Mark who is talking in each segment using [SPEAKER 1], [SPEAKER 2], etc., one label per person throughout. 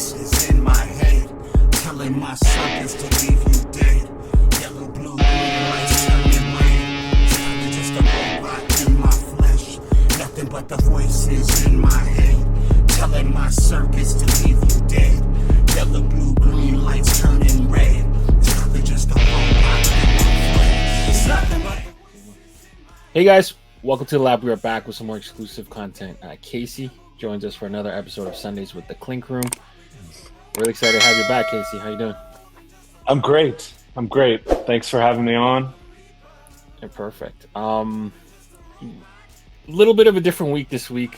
[SPEAKER 1] voices in my head, telling my circuits to leave you dead. Yellow, blue, green lights turning red. I'm just a robot in my flesh. Nothing but the voices in my head, telling my circuits to leave you dead. Yellow, blue, green lights turning red. It's nothing, just a robot in my flesh. It's nothing but.
[SPEAKER 2] Hey guys, welcome to the lab. We are back with some more exclusive content. Casey joins us for another episode of Sundaze with the Clink Room. Really excited to have you back, Casey. How you doing?
[SPEAKER 3] I'm great. Thanks for having me on.
[SPEAKER 2] Yeah, perfect. Little bit of a different week this week.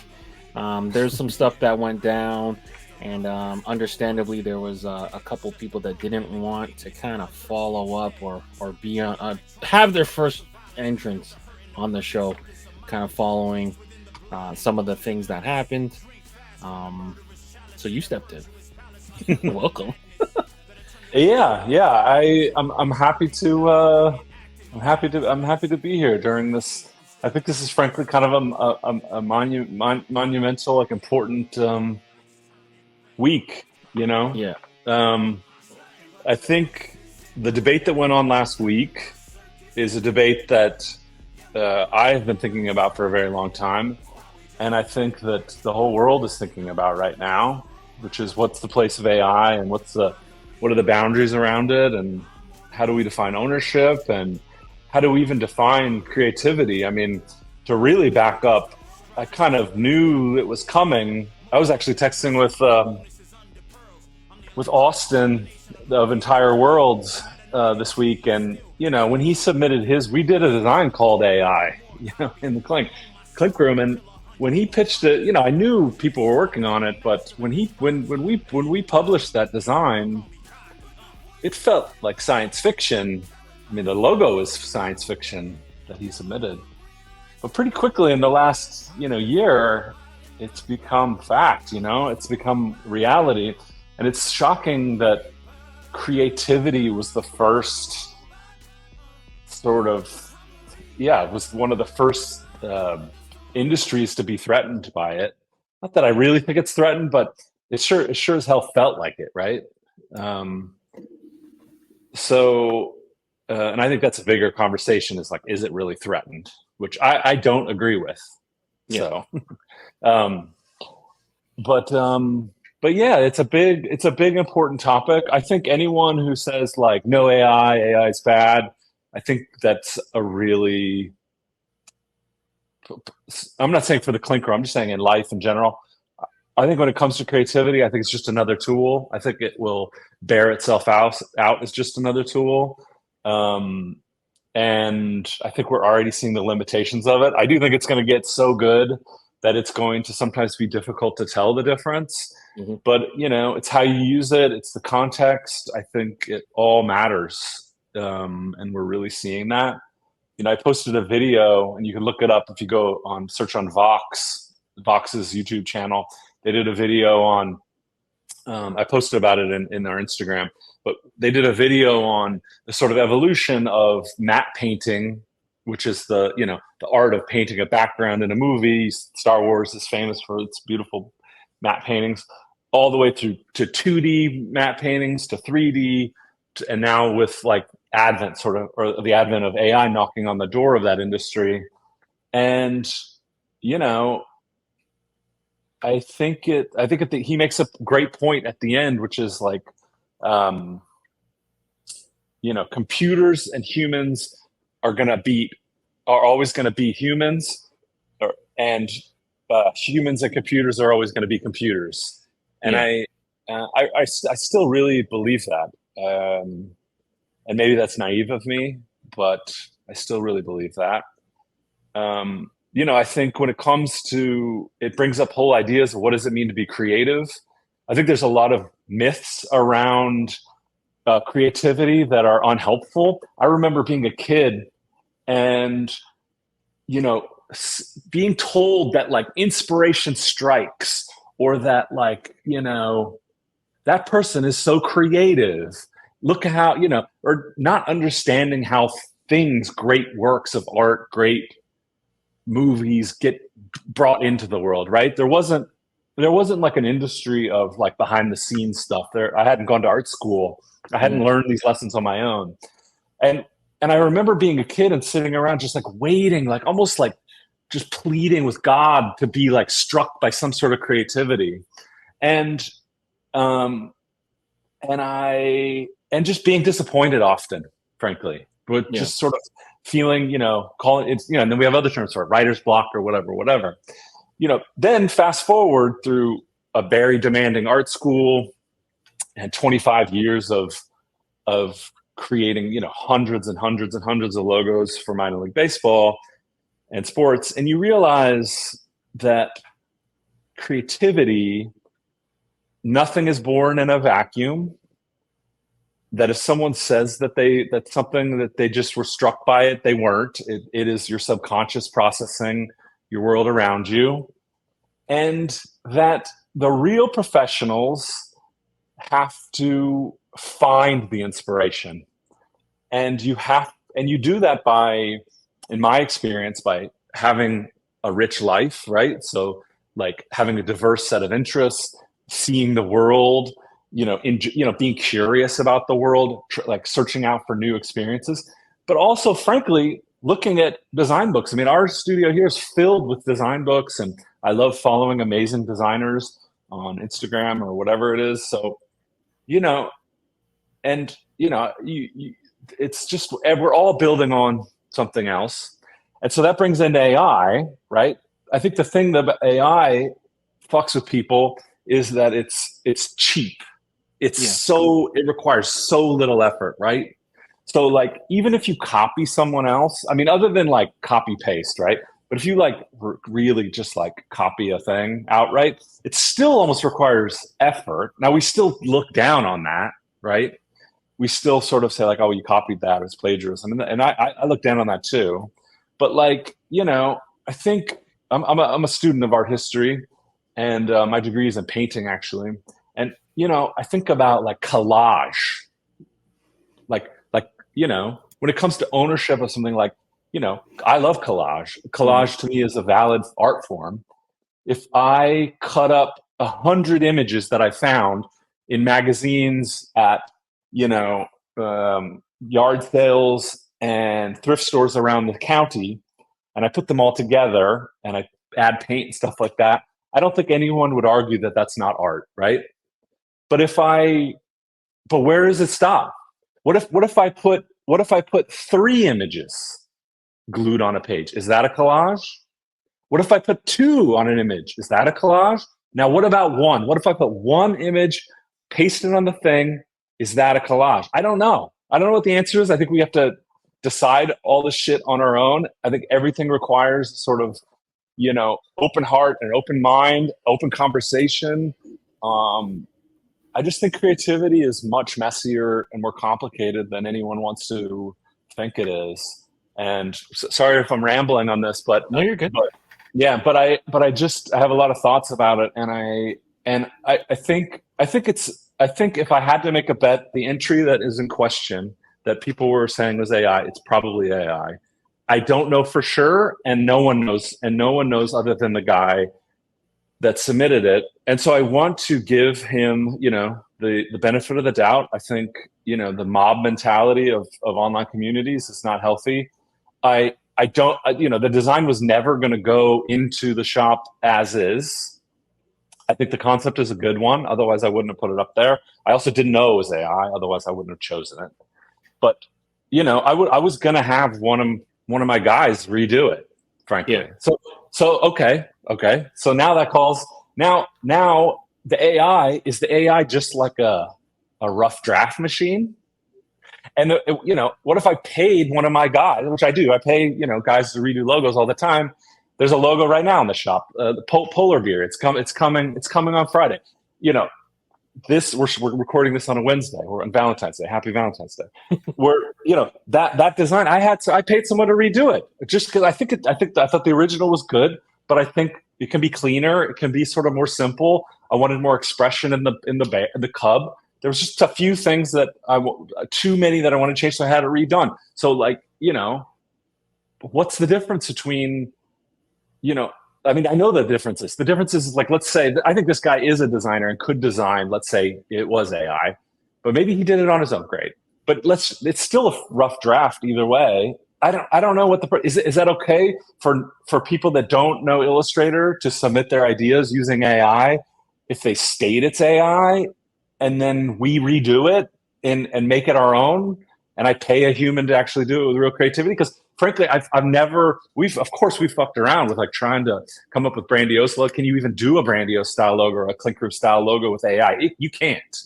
[SPEAKER 2] There's some stuff that went down, and understandably, there was a couple people that didn't want to kind of follow up or be on have their first entrance on the show, kind of following some of the things that happened. So you stepped in. Welcome.
[SPEAKER 3] I'm happy to be here during this. I think this is frankly kind of a monumental, like important week. You know.
[SPEAKER 2] Yeah.
[SPEAKER 3] I think the debate that went on last week is a debate that I have been thinking about for a very long time, and I think that the whole world is thinking about right now, which is what's the place of AI and what are the boundaries around it, and how do we define ownership, and how do we even define creativity? I mean, to really back up, I kind of knew it was coming. I was actually texting with Austin of Entire Worlds this week, and you know, when he submitted his, we did a design called AI, you know, in the Clink Room, and when he pitched it, you know, I knew people were working on it, but when we published that design, it felt like science fiction. I mean, the logo is science fiction that he submitted, but pretty quickly in the last, you know, year, it's become fact. You know, it's become reality, and it's shocking that creativity was the first was one of the first industries to be threatened by it. Not that I really think it's threatened, but it sure as hell felt like it, right? And I think that's a bigger conversation, is like, is it really threatened? Which I don't agree with.
[SPEAKER 2] Yeah.
[SPEAKER 3] So, but yeah, it's a big important topic. I think anyone who says like no AI is bad, I think that's a really, I'm not saying for the Clinker, I'm just saying in life in general. I think when it comes to creativity, I think it's just another tool. I think it will bear itself out as just another tool. And I think we're already seeing the limitations of it. I do think it's going to get so good that it's going to sometimes be difficult to tell the difference. Mm-hmm. But, you know, it's how you use it. It's the context. I think it all matters. And we're really seeing that. You know, I posted a video, and you can look it up if you go on search on Vox's YouTube channel. They did a video on, I posted about it in our Instagram, but they did a video on the sort of evolution of matte painting, which is the art of painting a background in a movie. Star Wars is famous for its beautiful matte paintings, all the way through to 2D matte paintings, to 3D, and now with like the advent of AI knocking on the door of that industry. And, you know, I think he makes a great point at the end, which is like, you know, computers and humans are always going to be humans, and humans and computers are always going to be computers. And yeah. I still really believe that. And maybe that's naive of me, but I still really believe that. You know, I think when it comes to, it brings up whole ideas of what does it mean to be creative. I think there's a lot of myths around creativity that are unhelpful. I remember being a kid and, you know, being told that like inspiration strikes, or that like, you know, that person is so creative. Look at how, you know, or not understanding how great works of art, great movies get brought into the world, right? There wasn't there wasn't like an industry of like behind the scenes stuff there. I hadn't gone to art school. I hadn't learned these lessons on my own. And and I remember being a kid and sitting around just like waiting, like almost like just pleading with God to be like struck by some sort of creativity. And um and just being disappointed often, frankly. But
[SPEAKER 2] Yeah.
[SPEAKER 3] just sort of feeling, call it, it's, and then we have other terms for it, writer's block or whatever. Then fast forward through a very demanding art school and 25 years of creating, hundreds and hundreds and hundreds of logos for minor league baseball and sports. And you realize that creativity, nothing is born in a vacuum. That if someone says that's something that they just were struck by it, they weren't. It is your subconscious processing your world around you. And that the real professionals have to find the inspiration. And you do that by, in my experience, by having a rich life, right? So like having a diverse set of interests, seeing the world, being curious about the world, like searching out for new experiences, but also, frankly, looking at design books. I mean, our studio here is filled with design books, and I love following amazing designers on Instagram or whatever it is. So, it's just, we're all building on something else. And so that brings into AI, right? I think the thing that AI fucks with people is that it's cheap. It requires so little effort, right? So like, even if you copy someone else, I mean, other than like copy paste, right? But if you like really just like copy a thing outright, it still almost requires effort. Now we still look down on that, right? We still sort of say like, oh, you copied that, it's plagiarism. And I look down on that too. But like, I think I'm a student of art history, and my degree is in painting actually. And, I think about like collage, like, when it comes to ownership of something like, I love collage. Collage to me is a valid art form. If I cut up 100 images that I found in magazines at, yard sales and thrift stores around the county, and I put them all together and I add paint and stuff like that, I don't think anyone would argue that that's not art, right? But where does it stop? What if I put 3 images glued on a page? Is that a collage? What if I put 2 on an image? Is that a collage? Now, what about 1? What if I put 1 image, pasted on the thing? Is that a collage? I don't know. I don't know what the answer is. I think we have to decide all this shit on our own. I think everything requires sort of, open heart and open mind, open conversation. I just think creativity is much messier and more complicated than anyone wants to think it is. And sorry if I'm rambling on this, but
[SPEAKER 2] no, you're good.
[SPEAKER 3] But I have a lot of thoughts about it, and I think if I had to make a bet, the entry that is in question that people were saying was AI, it's probably AI. I don't know for sure, and no one knows other than the guy that submitted it. And so I want to give him, the benefit of the doubt. I think, the mob mentality of online communities is not healthy. I don't, the design was never going to go into the shop as is. I think the concept is a good one. Otherwise, I wouldn't have put it up there. I also didn't know it was AI. Otherwise, I wouldn't have chosen it. But, I was going to have one of my guys redo it, frankly. Yeah. So okay. So now that calls, now the AI, is the AI just like a rough draft machine? And, what if I paid one of my guys, which I do, I pay, guys to redo logos all the time. There's a logo right now in the shop, the polar beer. It's coming on Friday. We're recording this on a Wednesday. We're on Valentine's Day. Happy Valentine's Day. That design, I paid someone to redo it just because I thought the original was good, but I think it can be cleaner. It can be sort of more simple. I wanted more expression in the cub. There was just a few things too many that I wanted to change, so I had it redone. So like, what's the difference between, I mean, I know the differences. The difference is like, let's say, I think this guy is a designer and could design, let's say it was AI, but maybe he did it on his own. Great. But it's still a rough draft either way. I don't know what is that okay for people that don't know Illustrator to submit their ideas using AI if they state it's AI and then we redo it and make it our own, and I pay a human to actually do it with real creativity? Because frankly, of course we've fucked around with like trying to come up with Brandiose logo. Can you even do a Brandiose style logo or a Clink Room style logo with AI? You can't.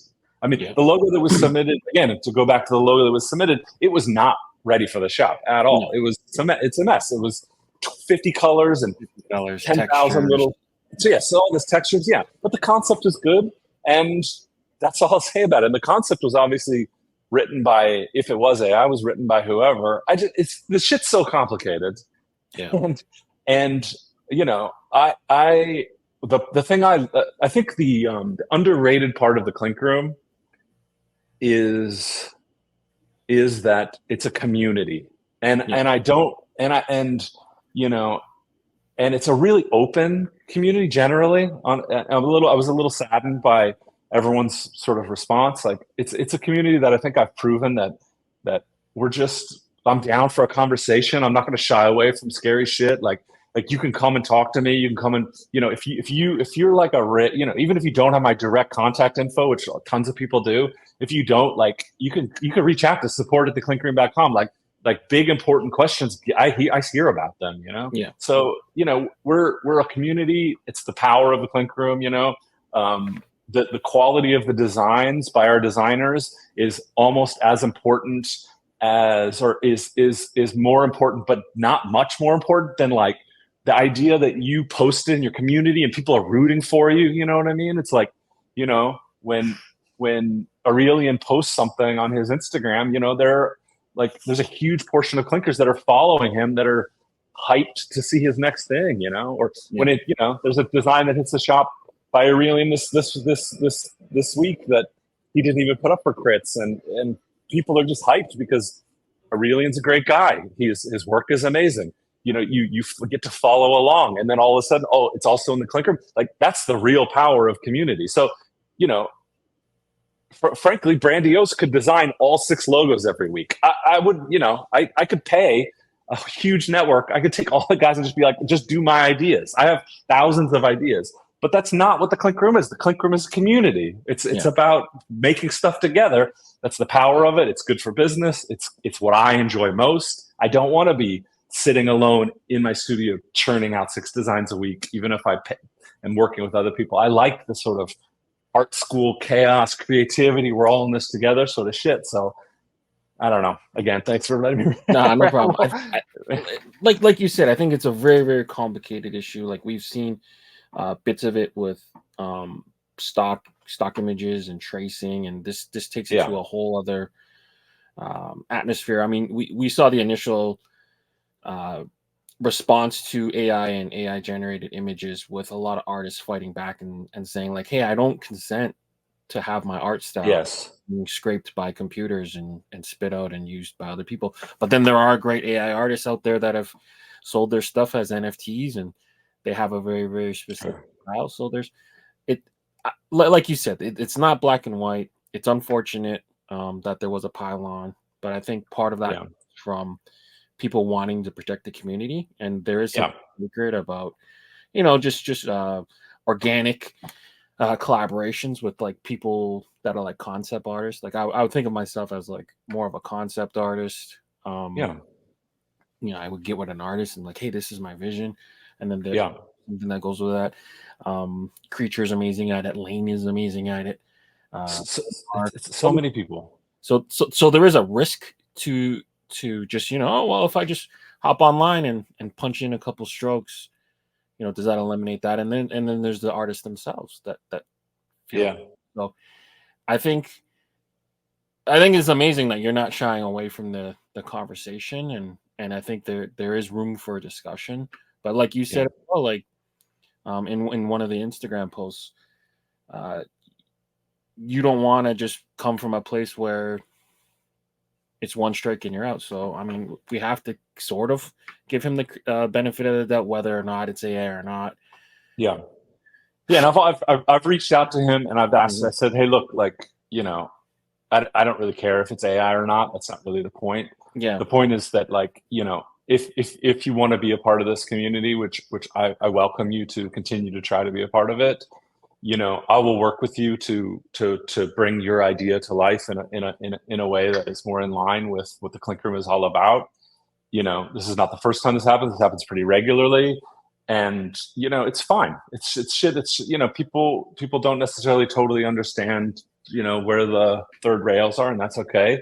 [SPEAKER 3] I mean, the logo that was submitted, again, to go back to the logo that was submitted, it was not ready for the shop at all. No. It's a mess. It was 50 colors and 10,000 little. So all this textures, yeah. But the concept is good, and that's all I'll say about it. And the concept was obviously written by, if it was AI, was written by whoever. The shit's so complicated.
[SPEAKER 2] Yeah.
[SPEAKER 3] And you know, the thing I think the underrated part of the Clink Room is that it's a community, and it's a really open community generally. I was a little saddened by everyone's sort of response. Like it's a community that I think I've proven that I'm down for a conversation. I'm not going to shy away from scary shit. Like you can come and talk to me. You can come and, if you're like even if you don't have my direct contact info, which tons of people do, if you don't, like, you can reach out to support@theclinkroom.com. Like big important questions, I hear about them,
[SPEAKER 2] Yeah.
[SPEAKER 3] So we're a community. It's the power of the Clink Room. The quality of the designs by our designers is almost as important as, or is more important, but not much more important than like the idea that you posted in your community and people are rooting for you. You know what I mean? It's like, when Aurelian posts something on his Instagram, there's a huge portion of clinkers that are following him that are hyped to see his next thing, or when there's a design that hits the shop by Aurelian this week that he didn't even put up for Critz, and people are just hyped because Aurelian's a great guy. His work is amazing. You get to follow along, and then all of a sudden, it's also in the Clink Room. Like, that's the real power of community. So, frankly, Brandiose could design all 6 logos every week. I would, I could pay a huge network. I could take all the guys and just be like, just do my ideas. I have thousands of ideas, but that's not what the Clink Room is. The Clink Room is a community. It's about making stuff together. That's the power of it. It's good for business. It's what I enjoy most. I don't want to be sitting alone in my studio churning out 6 designs a week, even if I am working with other people. I like the sort of art school chaos, creativity. We're all in this together sort of shit. So I don't know. Again, thanks for letting me.
[SPEAKER 2] No problem. Like you said, I think it's a very, very complicated issue. Like, we've seen bits of it with stock images and tracing, and this takes it to a whole other atmosphere. I mean, we saw the initial response to AI and AI generated images with a lot of artists fighting back and saying like, hey, I don't consent to have my art style being scraped by computers and spit out and used by other people. But then there are great AI artists out there that have sold their stuff as NFTs, and they have a very, very specific style. So there's like you said, it's not black and white. It's unfortunate that there was a pylon, but I think part of that from people wanting to protect the community, and there is some secret about just organic collaborations with like people that are like concept artists. Like I would think of myself as like more of a concept artist. I would get with an artist and like, hey, this is my vision, and then there's something that goes with that. Creature's amazing at it. Lane is amazing at it.
[SPEAKER 3] So many people.
[SPEAKER 2] So there is a risk to just if I just hop online and punch in a couple strokes, does that eliminate that? And then there's the artists themselves that feel so I think it's amazing that you're not shying away from the conversation, and I think there is room for a discussion. But like you said, in one of the Instagram posts, you don't want to just come from a place where it's one strike and you're out. So I mean, we have to sort of give him the benefit of the doubt, whether or not it's AI or not.
[SPEAKER 3] Yeah. Yeah, and I've reached out to him and I've asked. I said, "Hey, look, like, you know, I don't really care if it's AI or not. That's not really the point.
[SPEAKER 2] Yeah.
[SPEAKER 3] The point is that, like, you know, if you want to be a part of this community, which I welcome you to continue to try to be a part of it, you know, I will work with you to bring your idea to life in a way that is more in line with what the Clink Room is all about. You know, this is not the first time this happens. This happens pretty regularly. And, you know, it's fine. It's shit. It's, you know, people don't necessarily totally understand, you know, where the third rails are, and that's okay.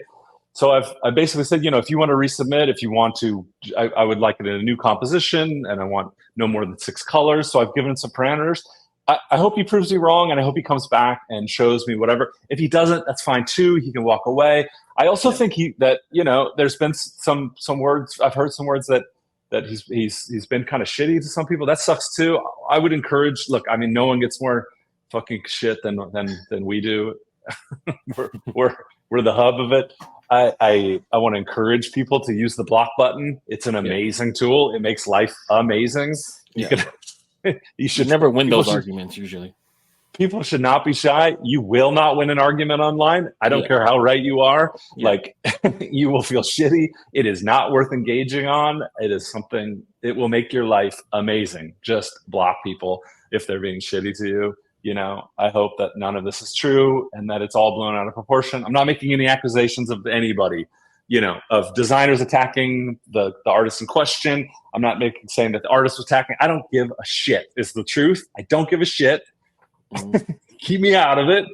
[SPEAKER 3] So I basically said, you know, if you want to resubmit, if you want to, I would like it in a new composition, and I want no more than 6 colors. So I've given some parameters. I hope he proves me wrong, and I hope he comes back and shows me whatever. If he doesn't, that's fine too. He can walk away. I also think that, you know, there's been some words. I've heard some words that he's been kind of shitty to some people. That sucks too. I would encourage. Look, I mean, no one gets more fucking shit than we do. we're the hub of it. I want to encourage people to use the block button. It's an amazing tool. It makes life amazing. You should
[SPEAKER 2] never win those arguments. Usually,
[SPEAKER 3] people should not be shy. You will not win an argument online. I don't care how right you are. Like, you will feel shitty. It is not worth engaging on. It is something. It will make your life amazing. Just block people if they're being shitty to you. You know, I hope that none of this is true and that it's all blown out of proportion. I'm not making any accusations of anybody, you know, of designers attacking the artist in question. I'm not saying that the artist was attacking. I don't give a shit is the truth. I don't give a shit. Keep me out of it.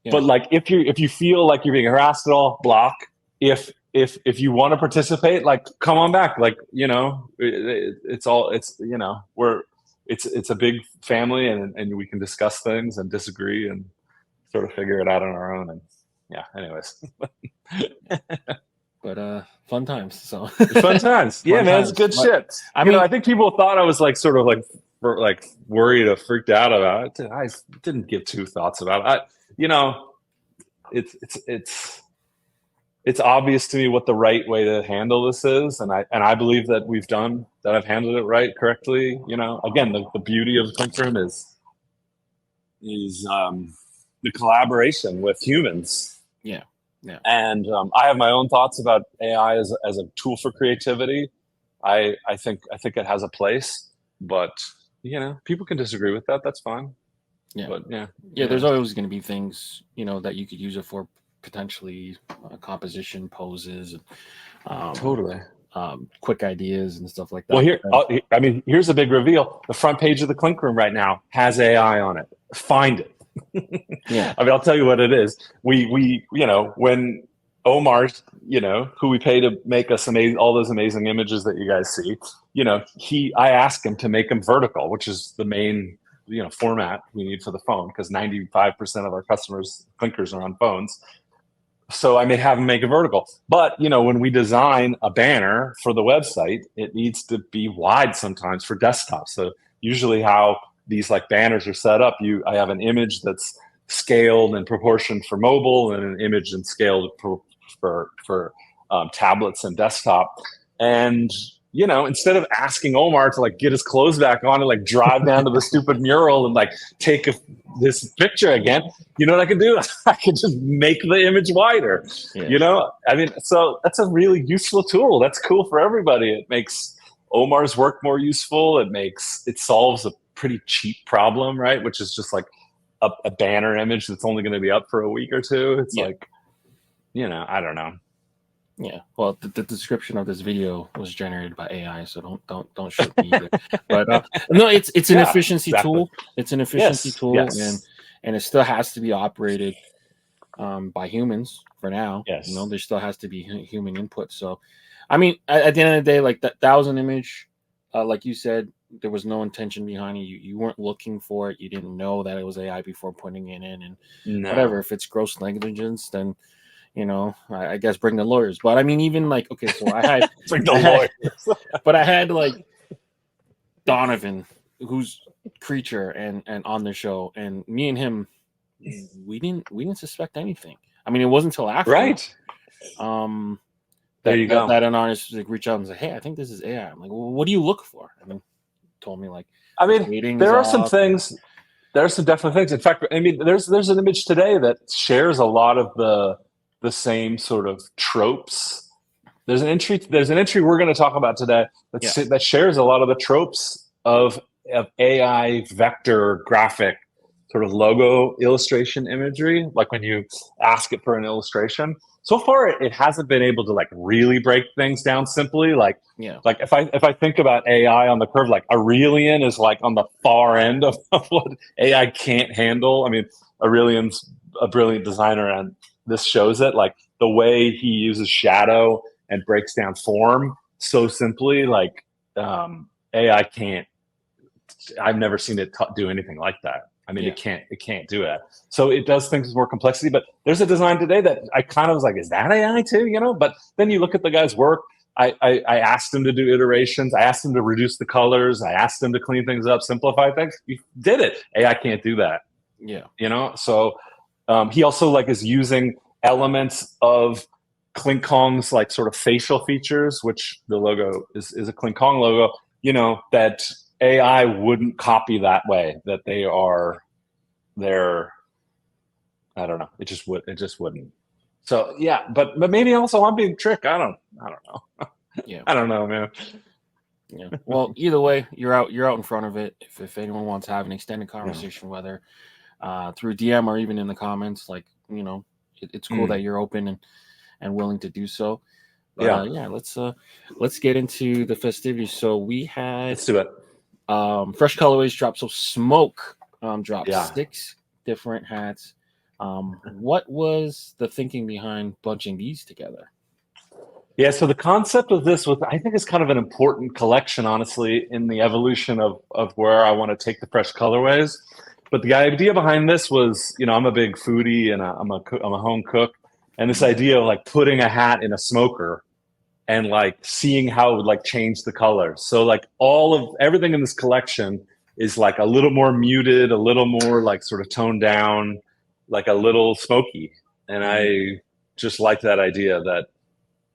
[SPEAKER 3] Yeah. But like, if you feel like you're being harassed at all, block. If you want to participate, like, come on back. Like, you know, it's you know, it's a big family, and we can discuss things and disagree and sort of figure it out on our own. And yeah, anyways.
[SPEAKER 2] But fun times. So
[SPEAKER 3] fun times. Yeah, man, it's good shit. I mean, I think people thought I was like sort of like worried or freaked out about it. I didn't give 2 thoughts about it. You know, it's obvious to me what the right way to handle this is, and I believe that I've handled it correctly. You know, again, the beauty of Clink Room is the collaboration with humans.
[SPEAKER 2] Yeah. Yeah.
[SPEAKER 3] And I have my own thoughts about AI as a tool for creativity. I think it has a place, but you know, people can disagree with that. That's fine.
[SPEAKER 2] Yeah.
[SPEAKER 3] But yeah.
[SPEAKER 2] There's always going to be things, you know, that you could use it for, potentially composition, poses,
[SPEAKER 3] totally.
[SPEAKER 2] Quick ideas and stuff like that.
[SPEAKER 3] Well, here's a big reveal. The front page of the Clink Room right now has AI on it. Find it.
[SPEAKER 2] Yeah.
[SPEAKER 3] I mean, I'll tell you what it is. We you know, when Omar, you know, who we pay to make us all those amazing images that you guys see, you know, I asked him to make them vertical, which is the main, you know, format we need for the phone, because 95% of our customers' clinkers are on phones. So I may have them make a vertical. But, you know, when we design a banner for the website, it needs to be wide sometimes for desktop. So usually how these like banners are set up, I have an image that's scaled and proportioned for mobile, and an image and scaled for tablets and desktop. And, you know, instead of asking Omar to like get his clothes back on and like drive down to the stupid mural and like take this picture again, you know what I can do? I can just make the image wider. Yeah. You know, I mean, so that's a really useful tool. That's cool for everybody. It makes Omar's work more useful. It solves a pretty cheap problem, right? Which is just like a banner image that's only going to be up for a week or two. It's like, you know, I don't know.
[SPEAKER 2] Yeah. Well, the description of this video was generated by AI, so don't shoot me either. But no, it's an efficiency tool. It's an efficiency tool, and it still has to be operated by humans for now.
[SPEAKER 3] Yes.
[SPEAKER 2] You know, there still has to be human input. So, I mean, at the end of the day, like that 1,000 image, like you said, there was no intention behind it. You weren't looking for it. You didn't know that it was AI before putting it in, and whatever. If it's gross negligence, then, you know, I guess bring the lawyers. But I mean, even like, okay, so I had
[SPEAKER 3] bring the lawyers.
[SPEAKER 2] But I had like Donovan, who's Creature, and on the show, and me and him, we didn't suspect anything. I mean, it wasn't until after,
[SPEAKER 3] right? There you go.
[SPEAKER 2] That an artist like reach out and say, "Hey, I think this is AI." I'm like, "Well, what do you look for?" And then told me like,
[SPEAKER 3] I mean, there are some things. There are some definite things. In fact, I mean, there's an image today that shares a lot of the same sort of tropes. There's an entry we're going to talk about today that shares a lot of the tropes of AI vector graphic sort of logo illustration imagery. Like when you ask it for an illustration. So far, it hasn't been able to like really break things down simply. Like if I think about AI on the curve, like Aurelian is like on the far end of what AI can't handle. I mean, Aurelian's a brilliant designer, and this shows it. Like the way he uses shadow and breaks down form so simply, like AI can't. I've never seen it do anything like that. I mean, it can't do it. So it does things with more complexity. But there's a design today that I kind of was like, is that AI too? You know. But then you look at the guy's work. I asked him to do iterations. I asked him to reduce the colors. I asked him to clean things up, simplify things. He did it. AI can't do that.
[SPEAKER 2] Yeah.
[SPEAKER 3] You know. So he also like is using elements of Clink Kong's like sort of facial features, which the logo is a Clink Kong logo. You know that AI wouldn't copy that way. That they're I don't know. It just wouldn't. So yeah, but maybe also I'm being tricked. I don't know.
[SPEAKER 2] Yeah.
[SPEAKER 3] I don't know, man.
[SPEAKER 2] Yeah. Well, either way, you're out in front of it. If anyone wants to have an extended conversation, whether through DM or even in the comments, like, you know, it's cool that you're open and willing to do so. But, let's get into the festivities. So we had
[SPEAKER 3] let's do it.
[SPEAKER 2] Fresh colorways dropped. So Smoke dropped 6 different hats. What was the thinking behind bunching these together?
[SPEAKER 3] Yeah, so the concept of this was, I think, is kind of an important collection, honestly, in the evolution of where I want to take the fresh colorways. But the idea behind this was, you know, I'm a big foodie and I'm a home cook, and this idea of like putting a hat in a smoker and like seeing how it would like change the colors. So like everything in this collection is like a little more muted, a little more like sort of toned down, like a little smoky. And I just like that idea that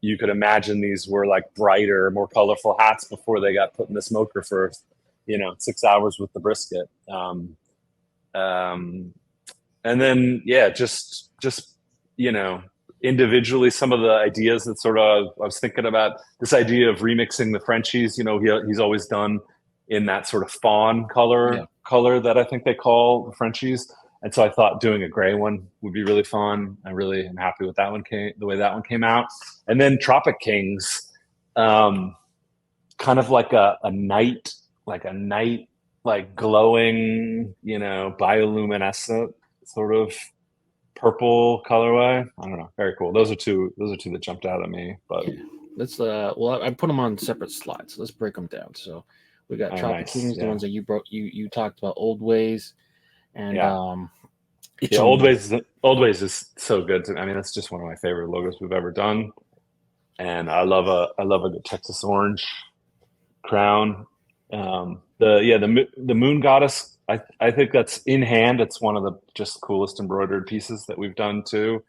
[SPEAKER 3] you could imagine these were like brighter, more colorful hats before they got put in the smoker for, 6 hours with the brisket. And then, just, individually, some of the ideas that sort of, I was thinking about this idea of remixing the Frenchies, he's always done in that sort of fawn color that I think they call the Frenchies. And so I thought doing a gray one would be really fun. I really am happy with the way that one came out. And then Tropic Kings, kind of like a night, like glowing, bioluminescent sort of purple colorway. I don't know. Very cool. Those are two that jumped out at me. But
[SPEAKER 2] let's I put them on separate slides. Let's break them down. So we got Tropic Kings, the ones that you talked about, Old Ways. And
[SPEAKER 3] Old Ways is so good. I mean, that's just one of my favorite logos we've ever done. And I love a good Texas orange crown. The Moon Goddess. I think that's in hand. It's one of the just coolest embroidered pieces that we've done too.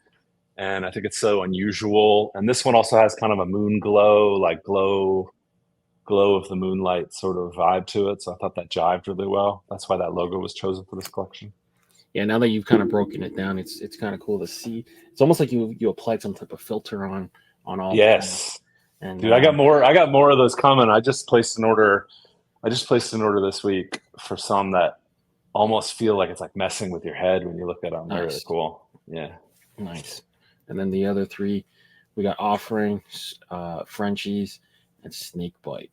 [SPEAKER 3] And I think it's so unusual. And this one also has kind of a moon glow, like glow of the moonlight sort of vibe to it. So I thought that jived really well. That's why that logo was chosen for this collection.
[SPEAKER 2] Yeah, now that you've kind of broken it down, it's kind of cool to see. It's almost like you applied some type of filter on all.
[SPEAKER 3] Yes. And dude, I got more of those coming. I just placed an order this week for some that almost feel like it's like messing with your head when you look at them. They're really cool. Yeah.
[SPEAKER 2] Nice. And then the other 3, we got Offering, Frenchies, and Snakebite.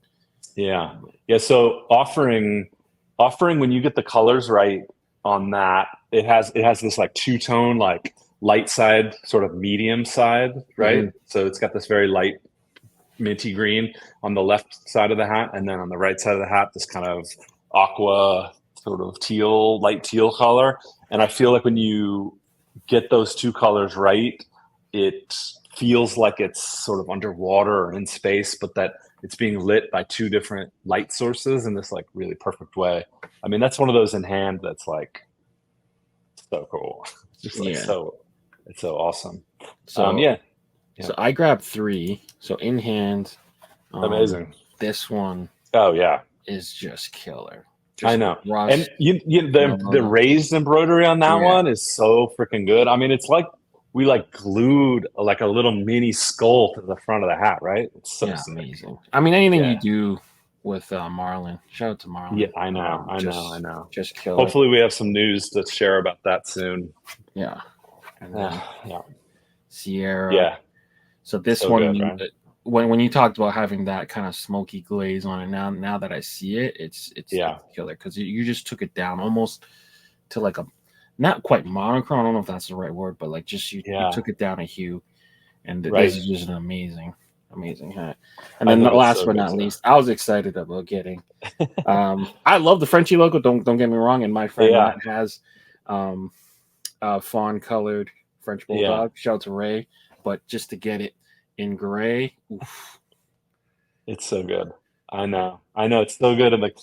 [SPEAKER 3] Yeah. So offering when you get the colors right on that, it has this like 2-tone, like light side, sort of medium side, right? Mm-hmm. So it's got this very light minty green on the left side of the hat, and then on the right side of the hat, this kind of aqua sort of light teal color. And I feel like when you get those 2 colors right, it feels like it's sort of underwater or in space, but that it's being lit by 2 different light sources in this like really perfect way. I mean, that's one of those in hand that's like so cool. It's just like it's so awesome.
[SPEAKER 2] So So I grabbed 3. So in hand,
[SPEAKER 3] Amazing.
[SPEAKER 2] This one
[SPEAKER 3] Oh yeah,
[SPEAKER 2] is just killer.
[SPEAKER 3] I
[SPEAKER 2] Just
[SPEAKER 3] know.
[SPEAKER 2] rust,
[SPEAKER 3] And the
[SPEAKER 2] logo.
[SPEAKER 3] raised embroidery on that
[SPEAKER 2] Yeah.
[SPEAKER 3] one is so freaking good. I mean, it's like we like glued like a little mini skull to the front of the hat, right? It's so sick.
[SPEAKER 2] Amazing. I mean, anything
[SPEAKER 3] Yeah.
[SPEAKER 2] you do with Marlon, shout out to Marlon.
[SPEAKER 3] Yeah, I know.
[SPEAKER 2] Just killer.
[SPEAKER 3] Hopefully, we have some news to share about that soon.
[SPEAKER 2] Yeah. And then
[SPEAKER 3] Yeah.
[SPEAKER 2] Sierra.
[SPEAKER 3] Yeah.
[SPEAKER 2] So this
[SPEAKER 3] So
[SPEAKER 2] one,
[SPEAKER 3] good, right?
[SPEAKER 2] when you talked about having that kind of smoky glaze on it, now that I see it, it's killer, because you just took it down almost to like a, not quite monochrome. I don't know if that's the right word, but like just you took it down a hue, and this is just an amazing hat. And then last but not least, I was excited about getting. I love the Frenchie logo. Don't get me wrong. And my friend Matt has fawn colored French bulldog. Shout out to Ray. But just to get it in gray, oof.
[SPEAKER 3] It's so good. I know it's so good. And like,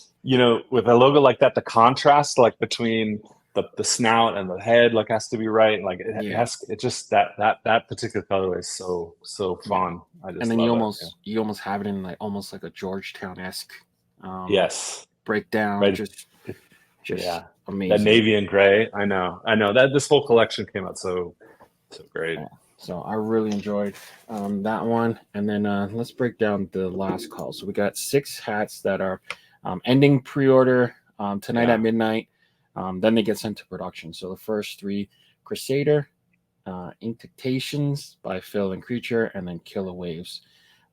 [SPEAKER 3] with a logo like that, the contrast like between the snout and the head like has to be right. Like it has. It just that particular colorway is so fun. I just
[SPEAKER 2] and then
[SPEAKER 3] love
[SPEAKER 2] you almost have it in like almost like a Georgetown-esque breakdown.
[SPEAKER 3] Right.
[SPEAKER 2] Just amazing.
[SPEAKER 3] That navy and gray. I know that this whole collection came out so great.
[SPEAKER 2] Yeah. So I really enjoyed that one. And then let's break down the last call. So we got 6 hats that are ending pre-order tonight at midnight. Then they get sent to production. So the first 3, Crusader, Intactations by Phil and Creature, and then Killer Waves.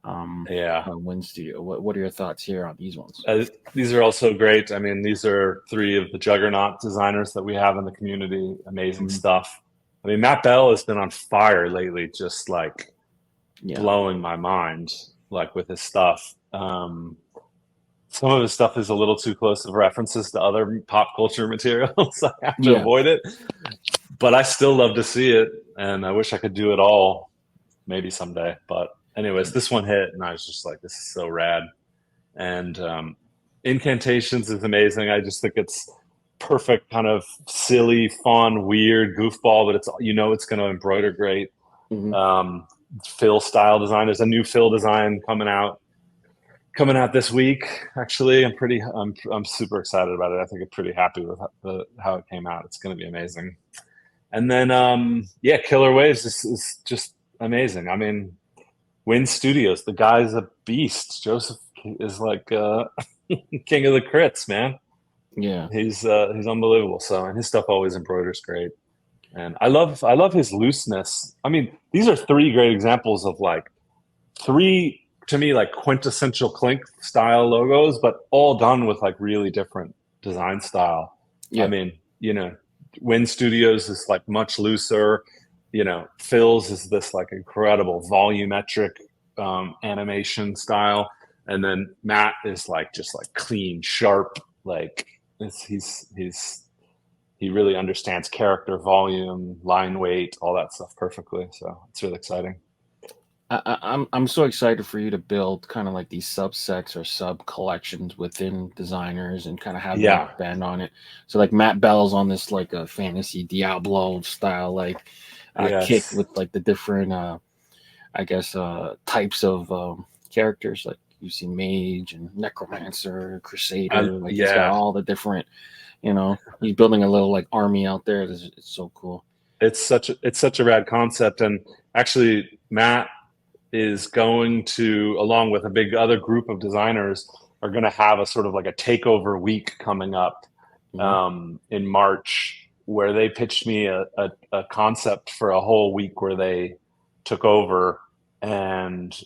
[SPEAKER 2] Wind Studio. What are your thoughts here on these ones?
[SPEAKER 3] These are also great. I mean, these are 3 of the juggernaut designers that we have in the community. Amazing stuff. I mean, Matt Bell has been on fire lately, just like blowing my mind, like with his stuff. Some of his stuff is a little too close of references to other pop culture materials. I have to avoid it, but I still love to see it, and I wish I could do it all, maybe someday. But anyways, this one hit, and I was just like, this is so rad. And Incantations is amazing. I just think it's perfect, kind of silly, fun, weird goofball, but it's it's going to embroider great. Phil style design. There's a new Phil design coming out this week. Actually, I'm super excited about it. I think I'm pretty happy with how it came out. It's going to be amazing. And then Killer Waves is just amazing. I mean, Wind Studios, the guy's a beast. Joseph is like king of the crits, man.
[SPEAKER 2] Yeah,
[SPEAKER 3] he's unbelievable. So, and his stuff always embroiders great, and I love his looseness. I mean, these are 3 great examples of like 3 to me like quintessential Clink style logos, but all done with like really different design style. I mean, Wind Studios is like much looser. Phil's is this like incredible volumetric animation style, and then Matt is like just like clean, sharp, like. He really understands character, volume, line weight, all that stuff perfectly. So it's really exciting.
[SPEAKER 2] I'm so excited for you to build kind of like these subsets or sub collections within designers and kind of have that bend on it. So like Matt Bell's on this like a fantasy Diablo style like kick with like the different types of characters, like you see mage and necromancer, crusader, he's got all the different, he's building a little like army out there. It's so cool.
[SPEAKER 3] It's such a rad concept. And actually Matt is going to, along with a big other group of designers, are going to have a sort of like a takeover week coming up in March, where they pitched me a concept for a whole week where they took over and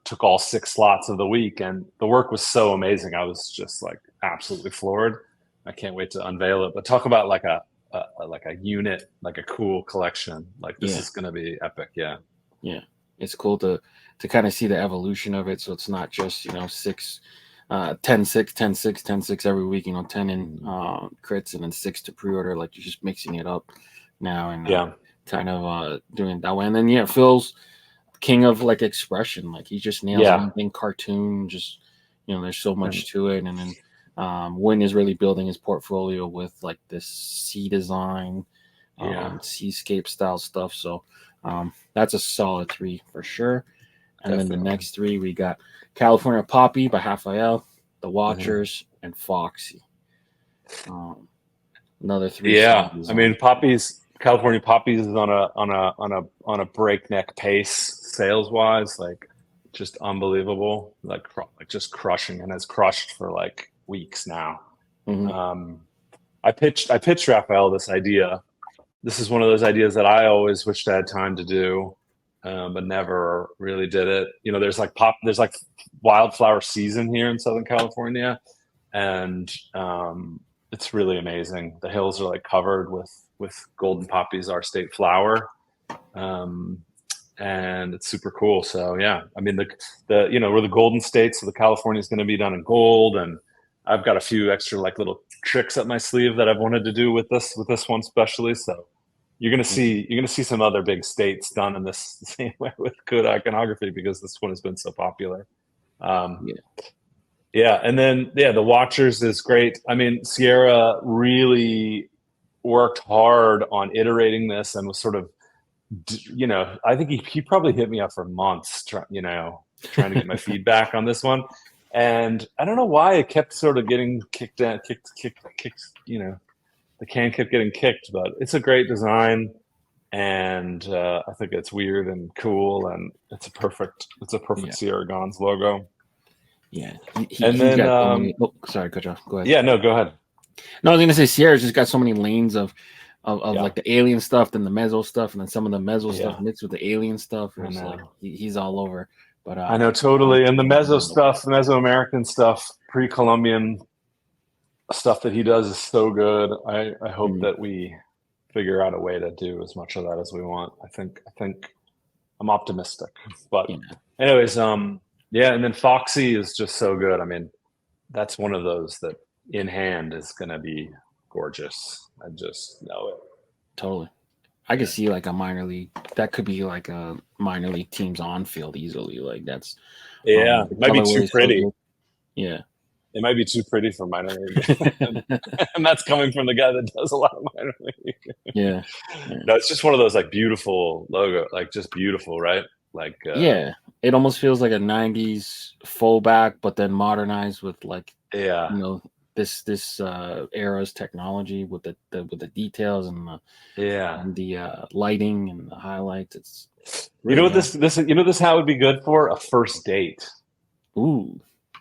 [SPEAKER 3] took all 6 slots of the week, and the work was so amazing. I was just like absolutely floored. I can't wait to unveil it. But talk about like a unit, like a cool collection. Like this is going to be epic. Yeah.
[SPEAKER 2] It's cool to kind of see the evolution of it. So it's not just 6, 10, 6, 10, 6, 10, 6 every week. 10 in crits and then 6 to pre-order. Like you're just mixing it up now and kind of doing it that way. And then Phil's king of like expression, like he just nails anything cartoon, just there's so much to it. And then Win is really building his portfolio with like this sea design, seascape style stuff. So That's a solid 3 for sure. And then the
[SPEAKER 3] Definitely.
[SPEAKER 2] next 3 we got California Poppy by Raphael, The Watchers, and Foxy. Another 3
[SPEAKER 3] Yeah,
[SPEAKER 2] solid
[SPEAKER 3] I mean,
[SPEAKER 2] design.
[SPEAKER 3] California poppies is on a breakneck pace sales wise, like just unbelievable, like just crushing, and has crushed for like weeks now.
[SPEAKER 2] Mhm.
[SPEAKER 3] I pitched Raphael this idea. This is one of those ideas that I always wished I had time to do, but never really did it. You know, there's like wildflower season here in Southern California, and it's really amazing. The hills are like covered with golden poppies, our state flower, um, and it's super cool. So yeah, I mean the we're the golden state, so the California is going to be done in gold, and I've got a few extra like little tricks up my sleeve that I've wanted to do with this one especially. So you're gonna see some other big states done in this the same way with good iconography because this one has been so popular. Um,
[SPEAKER 2] Yeah.
[SPEAKER 3] yeah, and then the Watchers is great. I mean, Sierra really worked hard on iterating this and was sort of, I think he probably hit me up for months, trying to get my feedback on this one. And I don't know why it kept sort of getting kicked out, kicked. The can kept getting kicked, but it's a great design, and I think it's weird and cool, and it's a perfect
[SPEAKER 2] Yeah.
[SPEAKER 3] Sierra Gons logo.
[SPEAKER 2] Yeah.
[SPEAKER 3] And
[SPEAKER 2] He's
[SPEAKER 3] then
[SPEAKER 2] got so many. Oh, sorry, cut you off. Go ahead.
[SPEAKER 3] yeah, no, go ahead.
[SPEAKER 2] No, I was gonna say Sierra's just got so many lanes of
[SPEAKER 3] Yeah.
[SPEAKER 2] like the alien stuff, then the mezzo stuff, and then some of the mezzo stuff
[SPEAKER 3] Yeah.
[SPEAKER 2] mixed with the alien stuff.
[SPEAKER 3] I
[SPEAKER 2] It's
[SPEAKER 3] know.
[SPEAKER 2] like he's all over. But
[SPEAKER 3] I know, totally. And the Mesoamerican stuff, pre-Columbian stuff that he does is so good. I hope that we figure out a way to do as much of that as we want. I think I'm optimistic. But
[SPEAKER 2] Yeah.
[SPEAKER 3] anyways, yeah, and then Foxy is just so good. I mean, that's one of those that in hand is gonna be gorgeous. I just know it.
[SPEAKER 2] Totally. I could see like a minor league. That could be like a minor league team's on field easily. Like that's
[SPEAKER 3] Yeah,
[SPEAKER 2] the
[SPEAKER 3] it might be
[SPEAKER 2] colorway
[SPEAKER 3] too
[SPEAKER 2] is so
[SPEAKER 3] pretty.
[SPEAKER 2] good. Yeah.
[SPEAKER 3] It might be too pretty for minor league. And that's coming from the guy that does a lot of minor league.
[SPEAKER 2] Yeah.
[SPEAKER 3] No, it's just one of those like beautiful logo, like just beautiful, right? Like
[SPEAKER 2] Yeah. It almost feels like a 90s fullback, but then modernized with like
[SPEAKER 3] yeah,
[SPEAKER 2] this era's technology with the details and the lighting and the highlights. It's
[SPEAKER 3] you know what
[SPEAKER 2] really
[SPEAKER 3] this hat would be good for? A first date.
[SPEAKER 2] Ooh,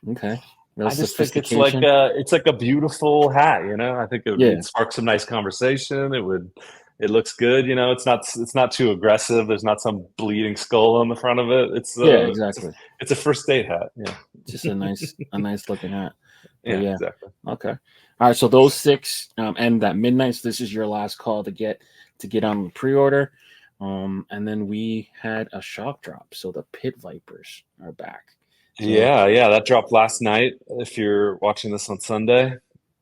[SPEAKER 2] okay.
[SPEAKER 3] I just think it's like a beautiful hat, I think it would spark some nice conversation. It looks good, it's not too aggressive. There's not some bleeding skull on the front of it. It's
[SPEAKER 2] exactly.
[SPEAKER 3] It's a first date hat. Yeah.
[SPEAKER 2] Just a nice looking hat.
[SPEAKER 3] Yeah, exactly.
[SPEAKER 2] Okay. All right. So those 6 end at midnight. So this is your last call to get on the pre-order. And then we had a shock drop. So the Pit Vipers are back. So,
[SPEAKER 3] yeah, that dropped last night. If you're watching this on Sunday,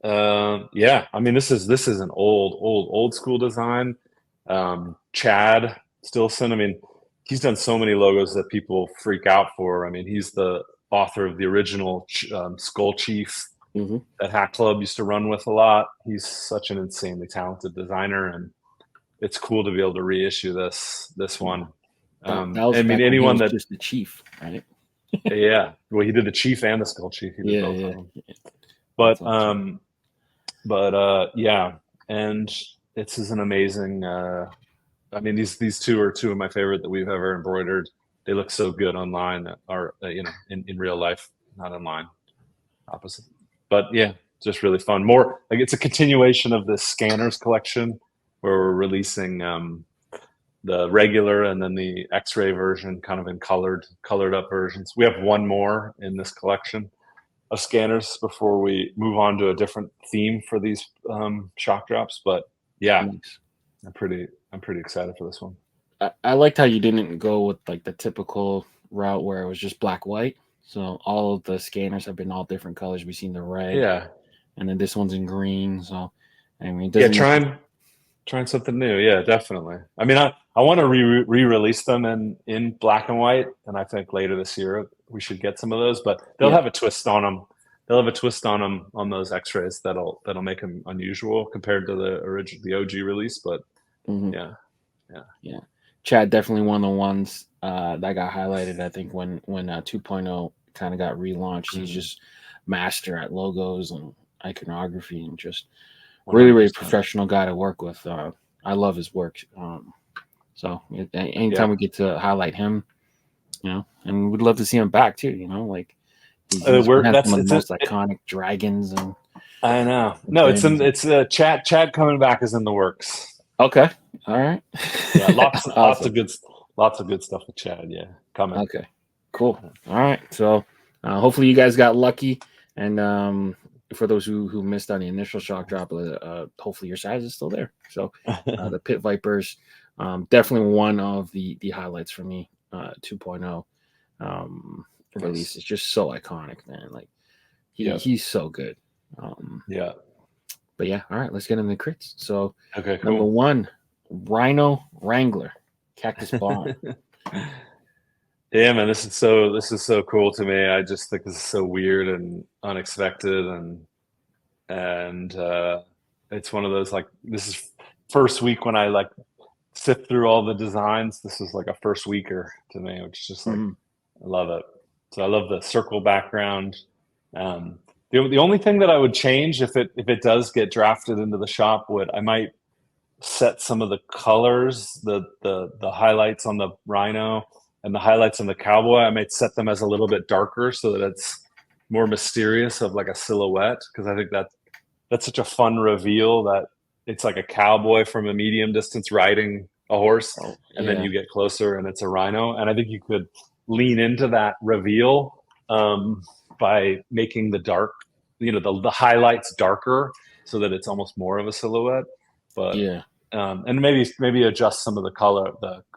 [SPEAKER 3] yeah, I mean this is an old school design. Chad Stilson, I mean, he's done so many logos that people freak out for. I mean, he's the author of the original Skull Chief that Hat Club used to run with a lot. He's such an insanely talented designer, and it's cool to be able to reissue this one.
[SPEAKER 2] that was
[SPEAKER 3] I mean,
[SPEAKER 2] back
[SPEAKER 3] anyone
[SPEAKER 2] when he was
[SPEAKER 3] that
[SPEAKER 2] just the chief, right?
[SPEAKER 3] yeah, well, he did the Chief and the Skull Chief. He did both of them. But yeah, and this is an amazing. I mean, these two are two of my favorite that we've ever embroidered. They look so good online, or in real life, not online. Opposite, but yeah, just really fun. More like it's a continuation of the Scanners collection, where we're releasing the regular and then the X-ray version, kind of in colored up versions. We have one more in this collection of Scanners before we move on to a different theme for these shock drops. But yeah, I'm pretty excited for this one.
[SPEAKER 2] I liked how you didn't go with like the typical route where it was just black white. So all of the Scanners have been all different colors. We've seen the red, and then this one's in green. So I mean,
[SPEAKER 3] trying something new. Yeah, definitely. I mean, I want to re-release them in black and white, and I think later this year we should get some of those. But they'll have a twist on them. They'll have a twist on them on those X-rays that'll make them unusual compared to the OG release. But yeah.
[SPEAKER 2] Chad definitely one of the ones that got highlighted. I think when 2.0 kind of got relaunched, he's just master at logos and iconography and just really, really
[SPEAKER 3] 100%.
[SPEAKER 2] professional guy to work with. I love his work. So anytime we get to highlight him, and we'd love to see him back too. Like he's one of the most iconic dragons. And
[SPEAKER 3] I know. No, it's Chad coming back is in the works.
[SPEAKER 2] Okay. All right.
[SPEAKER 3] Yeah, lots of good stuff with Chad. Yeah, coming.
[SPEAKER 2] Okay. Cool. All right. So hopefully you guys got lucky, and for those who missed on the initial shock drop, hopefully your size is still there. So the Pit Vipers, definitely one of the highlights for me. 2.0 release is just so iconic, man. Like he's so good.
[SPEAKER 3] Yeah.
[SPEAKER 2] But yeah, all right, let's get into the crits. So
[SPEAKER 3] okay, cool.
[SPEAKER 2] Number 1, Rhino Wrangler, Cactus Bomb.
[SPEAKER 3] Yeah, man, this is so cool to me. I just think this is so weird and unexpected, and it's one of those, like, this is first week when I like sift through all the designs. This is like a first weeker to me, which is just like I love it. So I love the circle background. The only thing that I would change if it does get drafted into the shop, I might set some of the colors, the highlights on the Rhino and the highlights on the Cowboy. I might set them as a little bit darker so that it's more mysterious of like a silhouette, because I think that's such a fun reveal that it's like a cowboy from a medium distance riding a horse, and then you get closer and it's a Rhino. And I think you could lean into that reveal by making the dark, the highlights darker so that it's almost more of a silhouette. But and maybe adjust some of the color,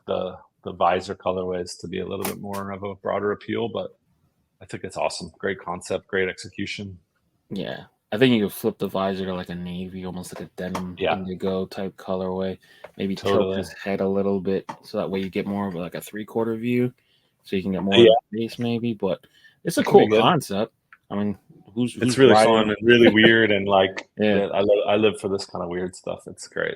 [SPEAKER 3] the visor colorways to be a little bit more of a broader appeal. But I think it's awesome. Great concept, great execution.
[SPEAKER 2] Yeah. I think you could flip the visor to like a navy, almost like a denim indigo type colorway. Maybe tilt his head a little bit so that way you get more of like a 3/4 view, so you can get more of the face maybe. But it's a cool concept. I mean,
[SPEAKER 3] it's really fun and really weird, and like I live for this kind of weird stuff. It's great.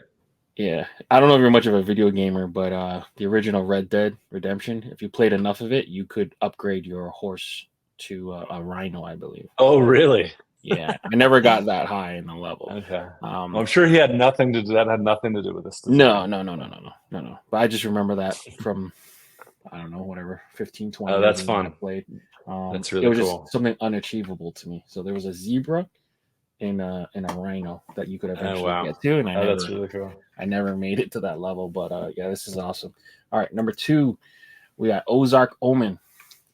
[SPEAKER 2] Yeah, I don't know if you're much of a video gamer, but the original Red Dead Redemption, if you played enough of it, you could upgrade your horse to a Rhino, I believe.
[SPEAKER 3] Oh, really?
[SPEAKER 2] Yeah, I never got that high in the level.
[SPEAKER 3] Okay. Well, I'm sure he had nothing to do. That had nothing to do with this design.
[SPEAKER 2] No. But I just remember that from, I don't know, whatever, 15, 20
[SPEAKER 3] years that's fun.
[SPEAKER 2] I played.
[SPEAKER 3] That's really
[SPEAKER 2] cool. It was
[SPEAKER 3] just
[SPEAKER 2] something unachievable to me. So there was a zebra and a Rhino that you could eventually get to, and
[SPEAKER 3] that's really cool.
[SPEAKER 2] I never made it to that level, but this is awesome. All right, number 2, we got Ozark Omen,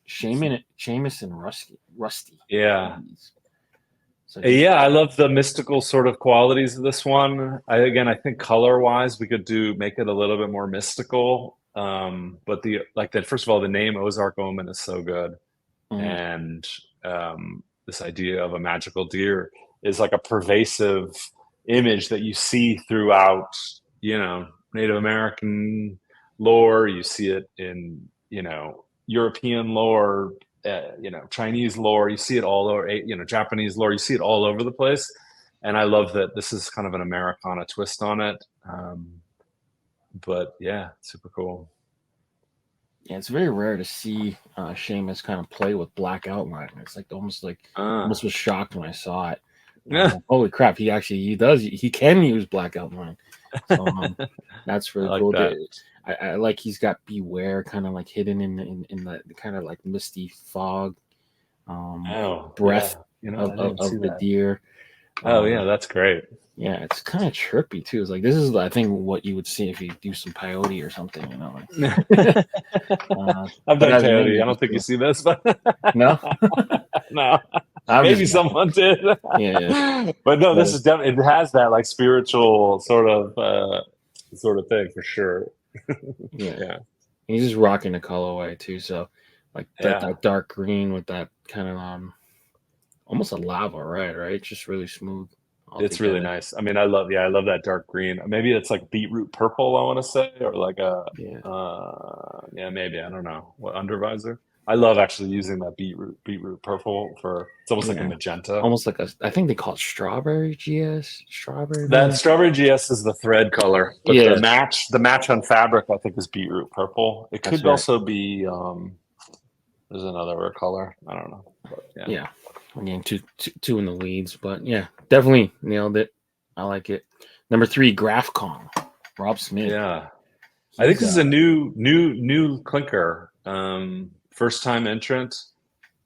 [SPEAKER 2] Seamus and Rusty.
[SPEAKER 3] Yeah. So, I love the mystical sort of qualities of this one. I think color-wise, we could make it a little bit more mystical. But first of all, the name Ozark Omen is so good, and this idea of a magical deer is like a pervasive image that you see throughout, Native American lore. You see it in, European lore. Chinese lore, you see it all over, Japanese lore, you see it all over the place. And I love that this is kind of an Americana twist on it. But yeah, super cool.
[SPEAKER 2] Yeah, it's very rare to see Seamus kind of play with black outline. It's like almost was shocked when I saw it. Holy crap, he can use black outline. So that's really cool. I like he's got beware kind of like hidden in the kind of like misty fog breath of the deer.
[SPEAKER 3] That's great.
[SPEAKER 2] Yeah, it's kind of trippy too. It's like this is I think what you would see if you do some peyote or something,
[SPEAKER 3] I've done peyote. I don't think you see this, but
[SPEAKER 2] no.
[SPEAKER 3] Maybe someone did.
[SPEAKER 2] Yeah.
[SPEAKER 3] But no, this is definitely, it has that like spiritual sort of thing for sure.
[SPEAKER 2] Yeah. He's just rocking the colorway too, so like that dark green with that kind of almost a lava red, right? It's just really smooth.
[SPEAKER 3] It's really nice. I mean, I love that dark green. Maybe it's like beetroot purple, I want to say, or like maybe, I don't know, what, under visor. I love actually using that beetroot purple for, it's almost like a
[SPEAKER 2] Yeah.
[SPEAKER 3] magenta.
[SPEAKER 2] Almost like I think they call it strawberry GS. Strawberry.
[SPEAKER 3] That
[SPEAKER 2] Maybe?
[SPEAKER 3] strawberry GS is the thread color, but
[SPEAKER 2] Yeah,
[SPEAKER 3] the match on fabric I think is beetroot purple. It
[SPEAKER 2] that's
[SPEAKER 3] could
[SPEAKER 2] right.
[SPEAKER 3] also be there's another color. I don't know. But yeah.
[SPEAKER 2] Yeah. Again, two in the leads, but yeah, definitely nailed it. I like it. Number 3, GraphCon. Rob Smith.
[SPEAKER 3] Yeah. I think this is a new clinker. First time entrant.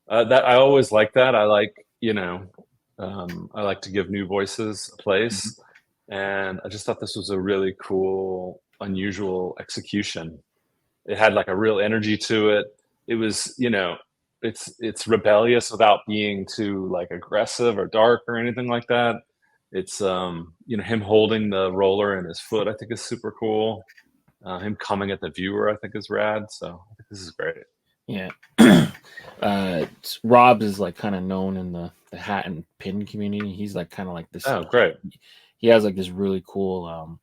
[SPEAKER 3] That I always like that. I like, I like to give new voices a place. And I just thought this was a really cool, unusual execution. It had like a real energy to it. It was, it's rebellious without being too like aggressive or dark or anything like that. It's him holding the roller in his foot, I think is super cool. Him coming at the viewer, I think is rad. So I think this is great.
[SPEAKER 2] Yeah. Rob is like kind of known in the hat and pin community. He's like kind of like this.
[SPEAKER 3] Oh, great.
[SPEAKER 2] He has like this really cool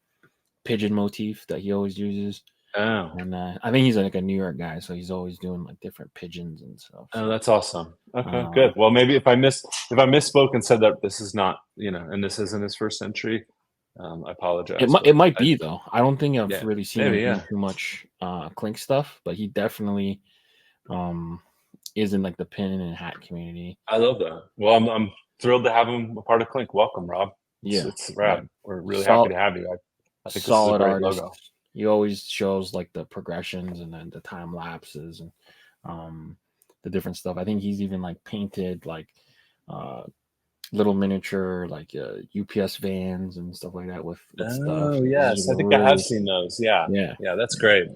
[SPEAKER 2] pigeon motif that he always uses.
[SPEAKER 3] Oh.
[SPEAKER 2] And I think he's like a New York guy, so he's always doing like different pigeons and stuff.
[SPEAKER 3] Oh, that's awesome. Okay, good. Well, maybe if I misspoke and said that this is not, and this isn't his first entry, I apologize.
[SPEAKER 2] It might be though. I don't think I've really seen
[SPEAKER 3] maybe,
[SPEAKER 2] him do too much Clink stuff, but he definitely is in like the pin and hat community.
[SPEAKER 3] I love that. Well, I'm thrilled to have him a part of Clink. Welcome, Rob.
[SPEAKER 2] Yeah,
[SPEAKER 3] it's rad. We're really happy to have you. I think
[SPEAKER 2] solid
[SPEAKER 3] this is a great
[SPEAKER 2] artist.
[SPEAKER 3] logo.
[SPEAKER 2] He always shows like the progressions and then the time lapses and the different stuff. I think he's even like painted like little miniature like UPS vans and stuff like that with stuff.
[SPEAKER 3] Oh yes, I think I have seen those. Yeah, that's great.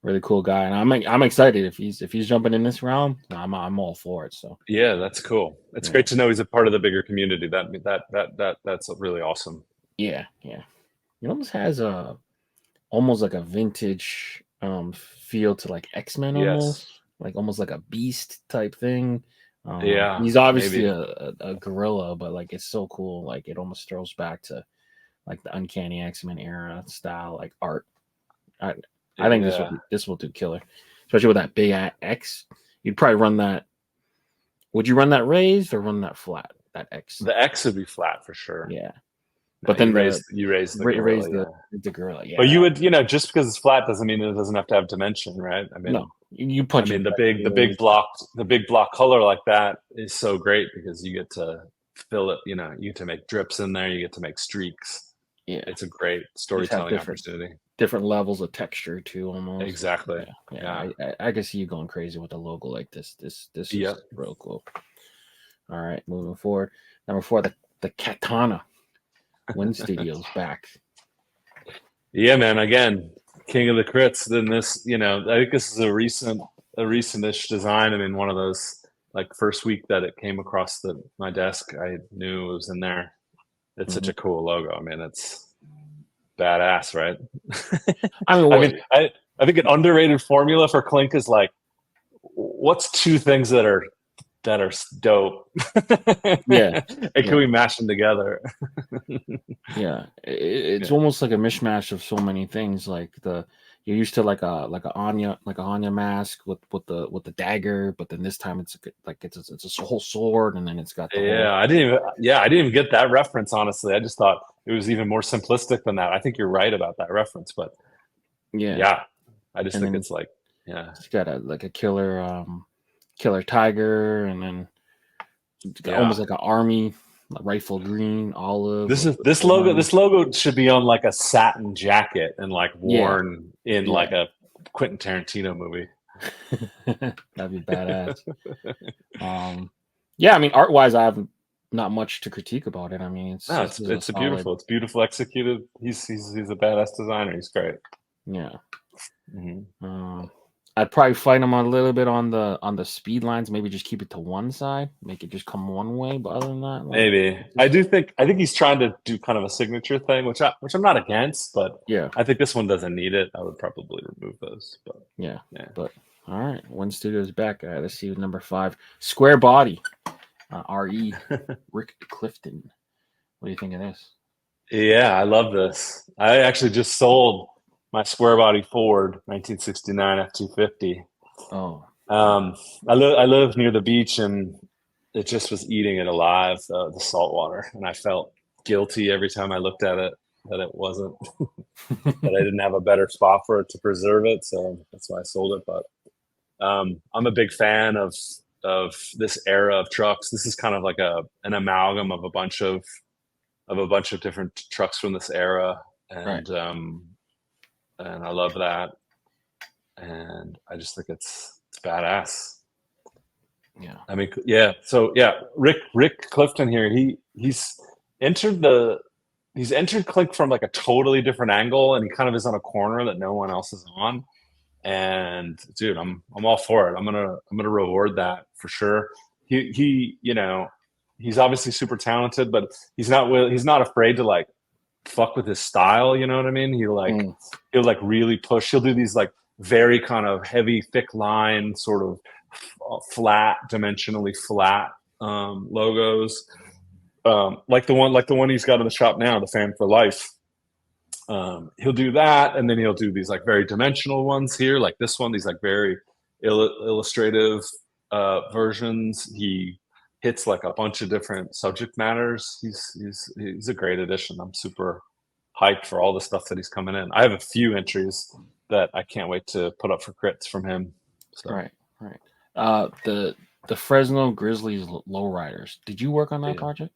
[SPEAKER 2] Really cool guy, and I'm excited if he's jumping in this realm. I'm all for it. So
[SPEAKER 3] yeah, that's cool. It's great to know he's a part of the bigger community. That's really awesome.
[SPEAKER 2] Yeah. He almost has almost like a vintage feel to like X-Men almost. Like almost like a beast type thing. He's obviously a gorilla, but like it's so cool. Like it almost throws back to like the Uncanny X-Men era style, like art. I think this will do killer, especially with that big X. You'd probably run that. Would you run that raised or run that flat? That X.
[SPEAKER 3] The X would be flat for sure.
[SPEAKER 2] Yeah,
[SPEAKER 3] but then you raise the
[SPEAKER 2] gorilla. Yeah,
[SPEAKER 3] but you would, just because it's flat doesn't mean it doesn't have to have dimension, right? I mean,
[SPEAKER 2] no, you punch.
[SPEAKER 3] I mean, the big block color like that is so great because you get to fill it. You get to make drips in there. You get to make streaks.
[SPEAKER 2] Yeah,
[SPEAKER 3] it's a great storytelling opportunity.
[SPEAKER 2] Different levels of texture too, almost.
[SPEAKER 3] Exactly.
[SPEAKER 2] Yeah. I can see you going crazy with a logo like this. This is real cool. All right, moving forward. Number 4, the Katana. Wind Studios back.
[SPEAKER 3] Yeah, man. Again, king of the crits. Then this, I think this is a recent-ish design. I mean, one of those like first week that it came across my desk, I knew it was in there. It's such a cool logo. I mean, it's badass, right? I think an underrated formula for Clink is like, what's 2 things that are dope?
[SPEAKER 2] Yeah.
[SPEAKER 3] And can we mash them together?
[SPEAKER 2] Yeah, it's almost like a mishmash of so many things. Like you're used to like a Anya mask with the dagger, but then this time it's a whole sword, and then it's got
[SPEAKER 3] I didn't even get that reference, honestly. I just thought it was even more simplistic than that. I think you're right about that reference, but I just think it's like
[SPEAKER 2] it's got a killer tiger, and then it's got almost like an army. Rifle green, olive.
[SPEAKER 3] This logo should be on like a satin jacket and like worn in like a Quentin Tarantino movie.
[SPEAKER 2] That'd be badass. I mean, art wise, I have not much to critique about it. I mean, it's
[SPEAKER 3] beautiful. It's beautiful executed. He's a badass designer. He's great.
[SPEAKER 2] Yeah. I'd probably fight him a little bit on the speed lines. Maybe just keep it to one side, make it just come one way. But other than that,
[SPEAKER 3] maybe I think he's trying to do kind of a signature thing, which I'm not against. But I think this one doesn't need it. I would probably remove those. But
[SPEAKER 2] But all right, Wind Studios back. All right, let's see number 5, Square Body, RE Rick Clifton. What do you think of this?
[SPEAKER 3] Yeah, I love this. I actually just sold my Square Body Ford 1969 F250.
[SPEAKER 2] Oh,
[SPEAKER 3] I live near the beach, and it just was eating it alive, the salt water, and I felt guilty every time I looked at it that it wasn't that I didn't have a better spot for it to preserve it, so that's why I sold it. But I'm a big fan of this era of trucks. This is kind of like an amalgam of a bunch of different trucks from this era,
[SPEAKER 2] Right.
[SPEAKER 3] and I love that, and I just think it's badass.
[SPEAKER 2] Yeah.
[SPEAKER 3] I mean, yeah. So yeah, Rick Clifton here. He's entered the he's entered Clink from like a totally different angle, and he kind of is on a corner that no one else is on. And dude, I'm all for it. I'm gonna reward that for sure. He he's obviously super talented, but he's not afraid to like fuck with his style. You know what I mean? He'll like really push. He'll do these like very kind of heavy, thick line, sort of flat, dimensionally flat logos, like the one he's got in the shop now, the Fan for Life. He'll do that, and then he'll do these like very dimensional ones here, like this one. These like very illustrative versions. He hits like a bunch of different subject matters. He's a great addition. I'm super hyped for all the stuff that he's coming in. I have a few entries that I can't wait to put up for crits from him. So.
[SPEAKER 2] Right. The Fresno Grizzlies lowriders. Did you work on that project?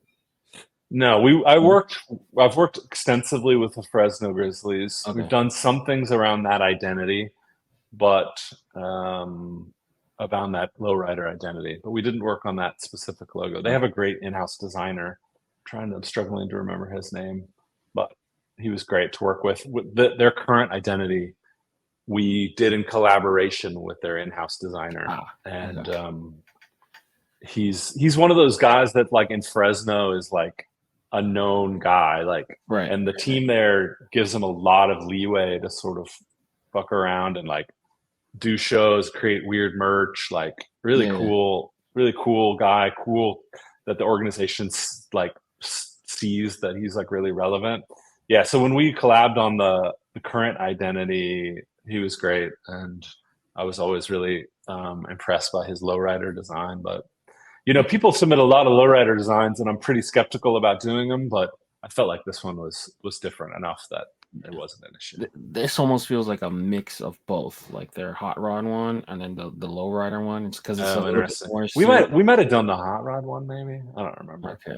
[SPEAKER 3] No, I've worked extensively with the Fresno Grizzlies.
[SPEAKER 2] Okay.
[SPEAKER 3] We've done some things around that identity, but around that lowrider identity, but we didn't work on that specific logo. They have a great in-house designer. I'm struggling to remember his name, but he was great to work with. Their current identity, we did in collaboration with their in-house designer, and he's one of those guys that like in Fresno is like a known guy, like,
[SPEAKER 2] right.
[SPEAKER 3] And the team there gives him a lot of leeway to sort of fuck around and like do shows, create weird merch, like really cool guy, cool that the organization like sees that he's like really relevant. Yeah. So when we collabed on the current identity, he was great, and I was always really impressed by his lowrider design. But people submit a lot of lowrider designs, and I'm pretty skeptical about doing them. But I felt like this one was different enough that it wasn't an issue.
[SPEAKER 2] This almost feels like a mix of both, like their hot rod one and then the lowrider one. It's because it's a little bit more.
[SPEAKER 3] We might have done the hot rod one, maybe. I don't remember.
[SPEAKER 2] Okay,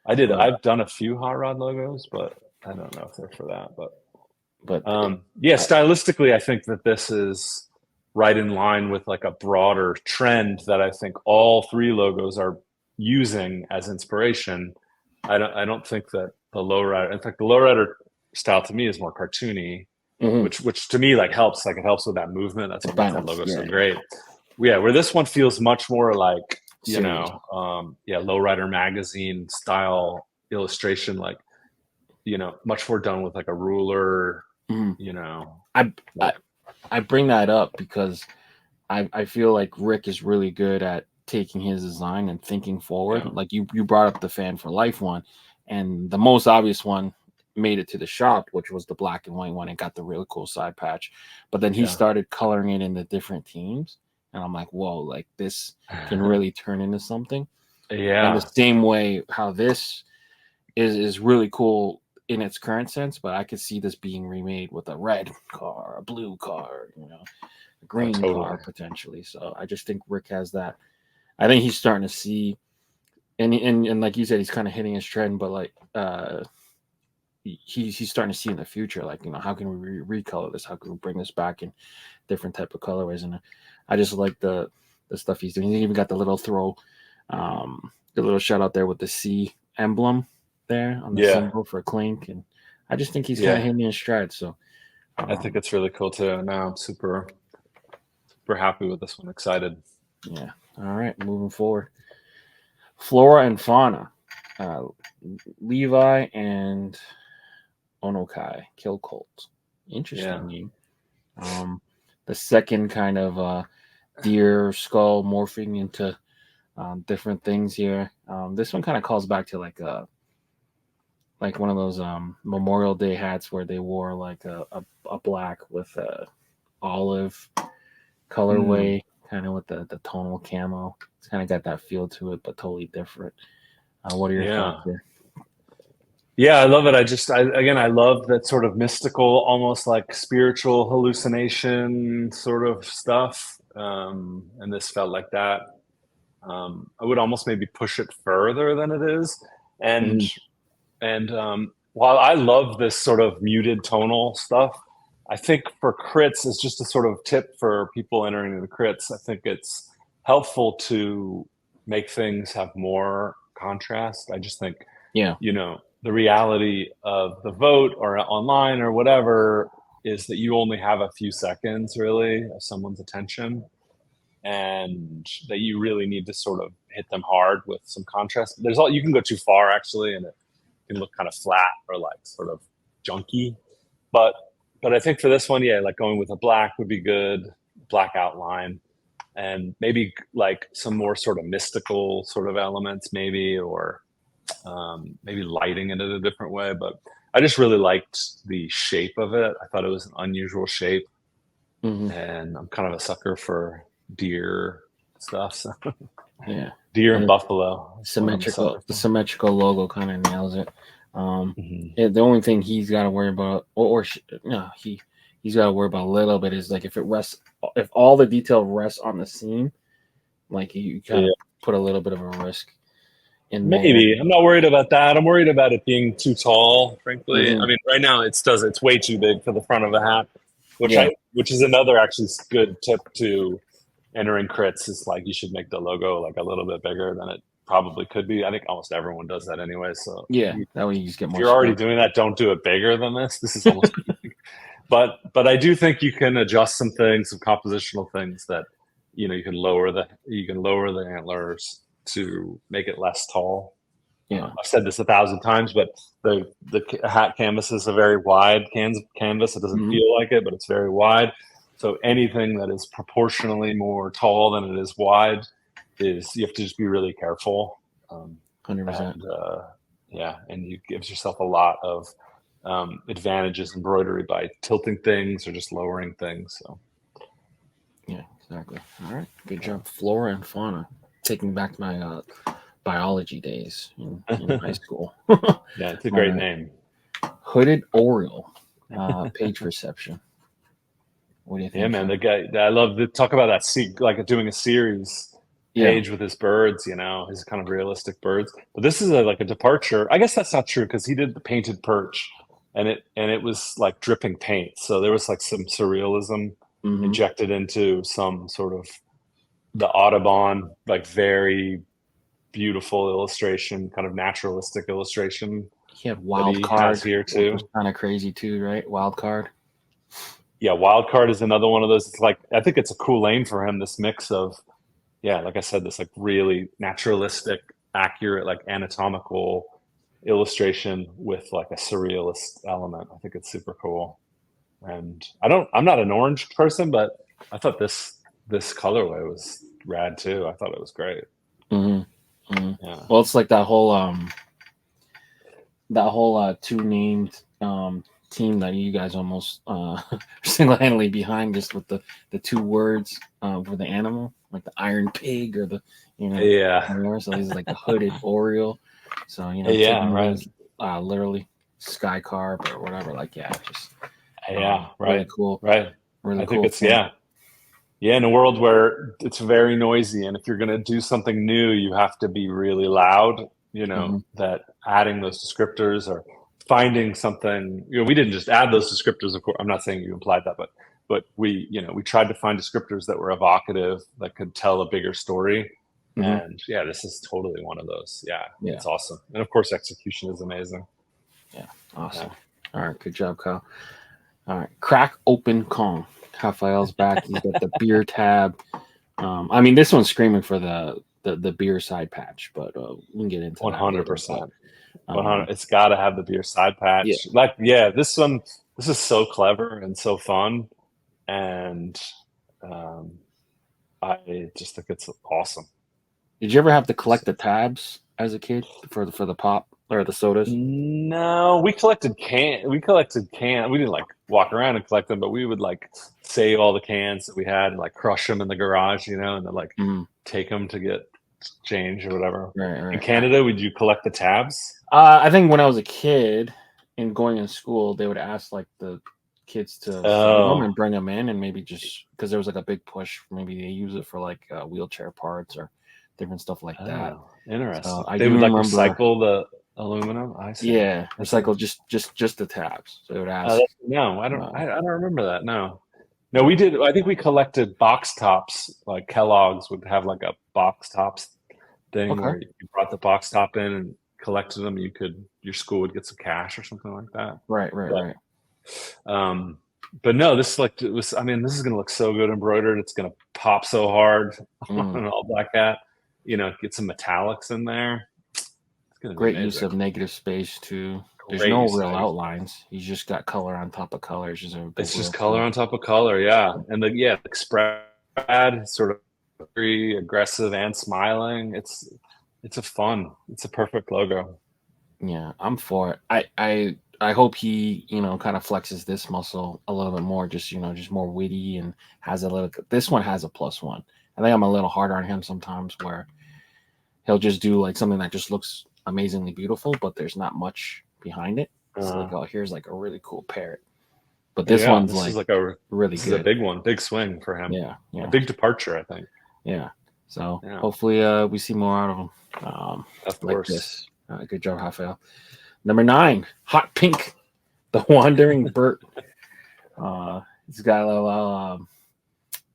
[SPEAKER 3] I did. I've done a few hot rod logos, but I don't know if they're for that. But stylistically, I think that this is right in line with like a broader trend that I think all three logos are using as inspiration. I don't think that the lowrider. In fact, the lowrider style to me is more cartoony, which to me like helps. Like it helps with that movement. That's what makes that logo so great. Yeah, where this one feels much more like lowrider magazine style illustration, like much more done with like a ruler.
[SPEAKER 2] I bring that up because I feel like Rick is really good at taking his design and thinking forward. Like you brought up the Fan for Life one, and the most obvious one made it to the shop, which was the black and white one, and got the really cool side patch. But then he started coloring it into different themes, and I'm like, whoa, like this can really turn into something. Yeah. In the same way how this is really cool in its current sense, but I could see this being remade with a red car, a blue car, a green car potentially. So I just think Rick has that. I think he's starting to see, and like you said, he's kind of hitting his trend, but like he's starting to see in the future, like how can we recolor this? How can we bring this back in different type of colorways? And I just like the stuff he's doing. He even got the little the little shout out there with the C emblem there on the symbol for Clink, and I just think he's kind of hitting his stride. So
[SPEAKER 3] I think it's really cool too. Now I'm super happy with this one. Excited.
[SPEAKER 2] Yeah. All right, moving forward. Flora and Fauna, Levi and Onokai Kill Cult. Interesting name. The second kind of deer skull morphing into different things here. This one kind of calls back to like one of those Memorial Day hats where they wore like a black with a olive colorway kind of with the tonal camo. It's kind of got that feel to it, but totally different. What are your thoughts there?
[SPEAKER 3] Yeah, I love it. I love that sort of mystical, almost like spiritual hallucination sort of stuff. And this felt like that. I would almost maybe push it further than it is. And while I love this sort of muted tonal stuff, I think for crits, it's just a sort of tip for people entering the crits. I think it's helpful to make things have more contrast. I just think, the reality of the vote or online or whatever is that you only have a few seconds really of someone's attention, and that you really need to sort of hit them hard with some contrast. You can go too far actually, and it can look kind of flat or like sort of junky. But I think for this one, like going with a black would be good, black outline, and maybe like some more sort of mystical sort of elements maybe, or maybe lighting it in a different way. But I just really liked the shape of it. I thought it was an unusual shape. And I'm kind of a sucker for deer stuff. So.
[SPEAKER 2] Yeah.
[SPEAKER 3] Deer and buffalo.
[SPEAKER 2] The symmetrical logo kind of nails it. The only thing he's got to worry about, he's got to worry about a little bit is like if all the detail rests on the seam, like you kind of put a little bit of a risk in
[SPEAKER 3] maybe. I'm not worried about that. I'm worried about it being too tall, frankly. I mean, right now it's way too big for the front of a hat, which is another actually good tip to entering crits is like you should make the logo like a little bit bigger than it probably could be. I think almost everyone does that anyway. So
[SPEAKER 2] that way you just get more.
[SPEAKER 3] If you're already doing that, don't do it bigger than this. This is almost big. But I do think you can adjust some things, some compositional things that you can lower the antlers to make it less tall. I've said this 1,000 times, but the hat canvas is a very wide canvas. It doesn't feel like it, but it's very wide. So anything that is proportionally more tall than it is wide you have to just be really careful.
[SPEAKER 2] 100%.
[SPEAKER 3] And it gives yourself a lot of advantages embroidery by tilting things or just lowering things. So.
[SPEAKER 2] Yeah, exactly. All right, good job, flora and fauna. Taking back my biology days in high school.
[SPEAKER 3] Yeah, it's a great name.
[SPEAKER 2] Hooded Oriole, page reception. What do you think?
[SPEAKER 3] Yeah, man, the guy. I love to talk about that. Like doing a series page with his birds. His kind of realistic birds. But this is like a departure. I guess that's not true because he did the painted perch, and it was like dripping paint. So there was like some surrealism injected into some sort of the Audubon, like very beautiful illustration, kind of naturalistic illustration.
[SPEAKER 2] He had Wild Card
[SPEAKER 3] here too.
[SPEAKER 2] Kind of crazy too, right? Wild Card.
[SPEAKER 3] Yeah, Wild Card is another one of those. It's like I think it's a cool lane for him. This mix of, like I said, this like really naturalistic, accurate, like anatomical illustration with like a surrealist element. I think it's super cool. And I'm not an orange person, but I thought this colorway was rad too. I thought it was great. Yeah.
[SPEAKER 2] Well, it's like that whole two named team that you guys almost single-handedly behind, just with the two words for the animal, like the Iron Pig or the so he's like the Hooded Oriole. So literally Sky Carp or whatever. Like right, really cool,
[SPEAKER 3] right?
[SPEAKER 2] Really
[SPEAKER 3] I
[SPEAKER 2] cool.
[SPEAKER 3] think it's in a world where it's very noisy, and if you're going to do something new, you have to be really loud. That adding those descriptors or finding something, we didn't just add those descriptors. Of course, I'm not saying you implied that, but we tried to find descriptors that were evocative, that could tell a bigger story. And this is totally one of those. It's awesome. And of course, execution is amazing.
[SPEAKER 2] Yeah. Awesome. All right. Good job, Kyle. All right. Crack Open Kong. Raphael's back. He's got the beer tab. I mean, this one's screaming for the beer side patch, but we can get into
[SPEAKER 3] 100%. 100. It's got to have the beer side patch. This one. This is so clever and so fun, and I just think it's awesome.
[SPEAKER 2] Did you ever have to collect the tabs as a kid for the pop or the sodas?
[SPEAKER 3] No, we collected can. We didn't like walk around and collect them, but we would like save all the cans that we had and like crush them in the garage, and then like take them to get change or whatever.
[SPEAKER 2] Right.
[SPEAKER 3] In Canada, would you collect the tabs?
[SPEAKER 2] I think when I was a kid and going in school, they would ask like the kids to save them and bring them in, and maybe just because there was like a big push, maybe they use it for like wheelchair parts or different stuff like that.
[SPEAKER 3] Interesting.
[SPEAKER 2] So
[SPEAKER 3] they would like recycle the aluminum. I see.
[SPEAKER 2] Yeah, recycle just the tabs. So they would ask.
[SPEAKER 3] No, I don't remember that. No, we did. I think we collected box tops. Like Kellogg's would have like a box tops thing where you brought the box top in and collected them. Your school would get some cash or something like that.
[SPEAKER 2] Right.
[SPEAKER 3] But no, this this is going to look so good embroidered. It's going to pop so hard on an all black hat. Get some metallics in there. It's gonna
[SPEAKER 2] great use of negative space too. There's no real outlines. You just got color on top of color. It's just
[SPEAKER 3] color on top of color, yeah. And the spread sort of very aggressive and smiling. It's a perfect logo.
[SPEAKER 2] Yeah, I'm for it. I hope he, kind of flexes this muscle a little bit more, just more witty and has a little. This one has a +1. I think I'm a little harder on him sometimes, where he'll just do like something that just looks amazingly beautiful, but there's not much behind it. So like, oh, here's like a really cool parrot. But this one's
[SPEAKER 3] is like a
[SPEAKER 2] really good.
[SPEAKER 3] Is a big one, big swing for him.
[SPEAKER 2] Yeah.
[SPEAKER 3] A big departure, I think.
[SPEAKER 2] Yeah. So hopefully we see more out of him.
[SPEAKER 3] Of
[SPEAKER 2] like
[SPEAKER 3] course.
[SPEAKER 2] This. Good job, Rafael. Number 9, Hot Pink, the Wandering Bert. It's got a little,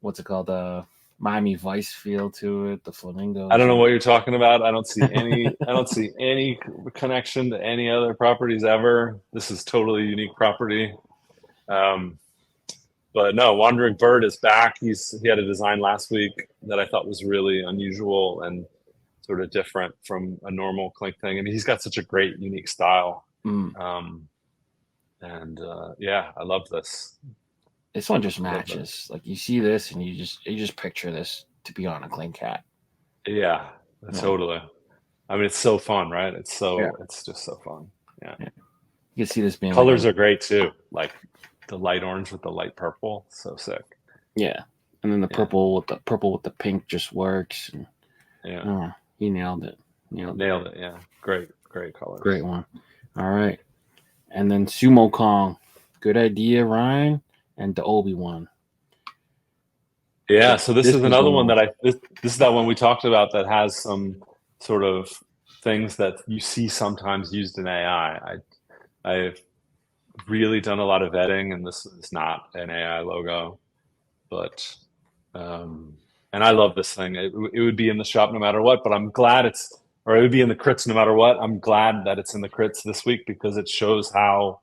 [SPEAKER 2] what's it called? Miami Vice feel to it. The flamingos.
[SPEAKER 3] I don't know what you're talking about. I don't see any. I don't see any connection to any other properties ever. This is totally unique property. But no, Wandering Bird is back. He had a design last week that I thought was really unusual and sort of different from a normal Clink thing. He's got such a great, unique style. I love this.
[SPEAKER 2] This one just matches. Like you see this and you just picture this to be on a Clink hat.
[SPEAKER 3] Yeah, totally. It's so fun, right? It's just so fun. Yeah.
[SPEAKER 2] You can see this being
[SPEAKER 3] colors are great too. Like the light orange with the light purple, so sick.
[SPEAKER 2] Yeah, and then the purple with the pink just works. And, he nailed it.
[SPEAKER 3] Nailed it. Yeah, great color.
[SPEAKER 2] Great one. All right, and then Sumo Kong, good idea, Ryan, and the Obi-Wan.
[SPEAKER 3] Yeah, so this is another one that this is that one we talked about that has some sort of things that you see sometimes used in AI. I've really done a lot of vetting, and this is not an AI logo, but and I love this thing. It would be in the shop no matter what, but I'm glad it would be in the Critz no matter what. I'm glad that it's in the Critz this week because it shows how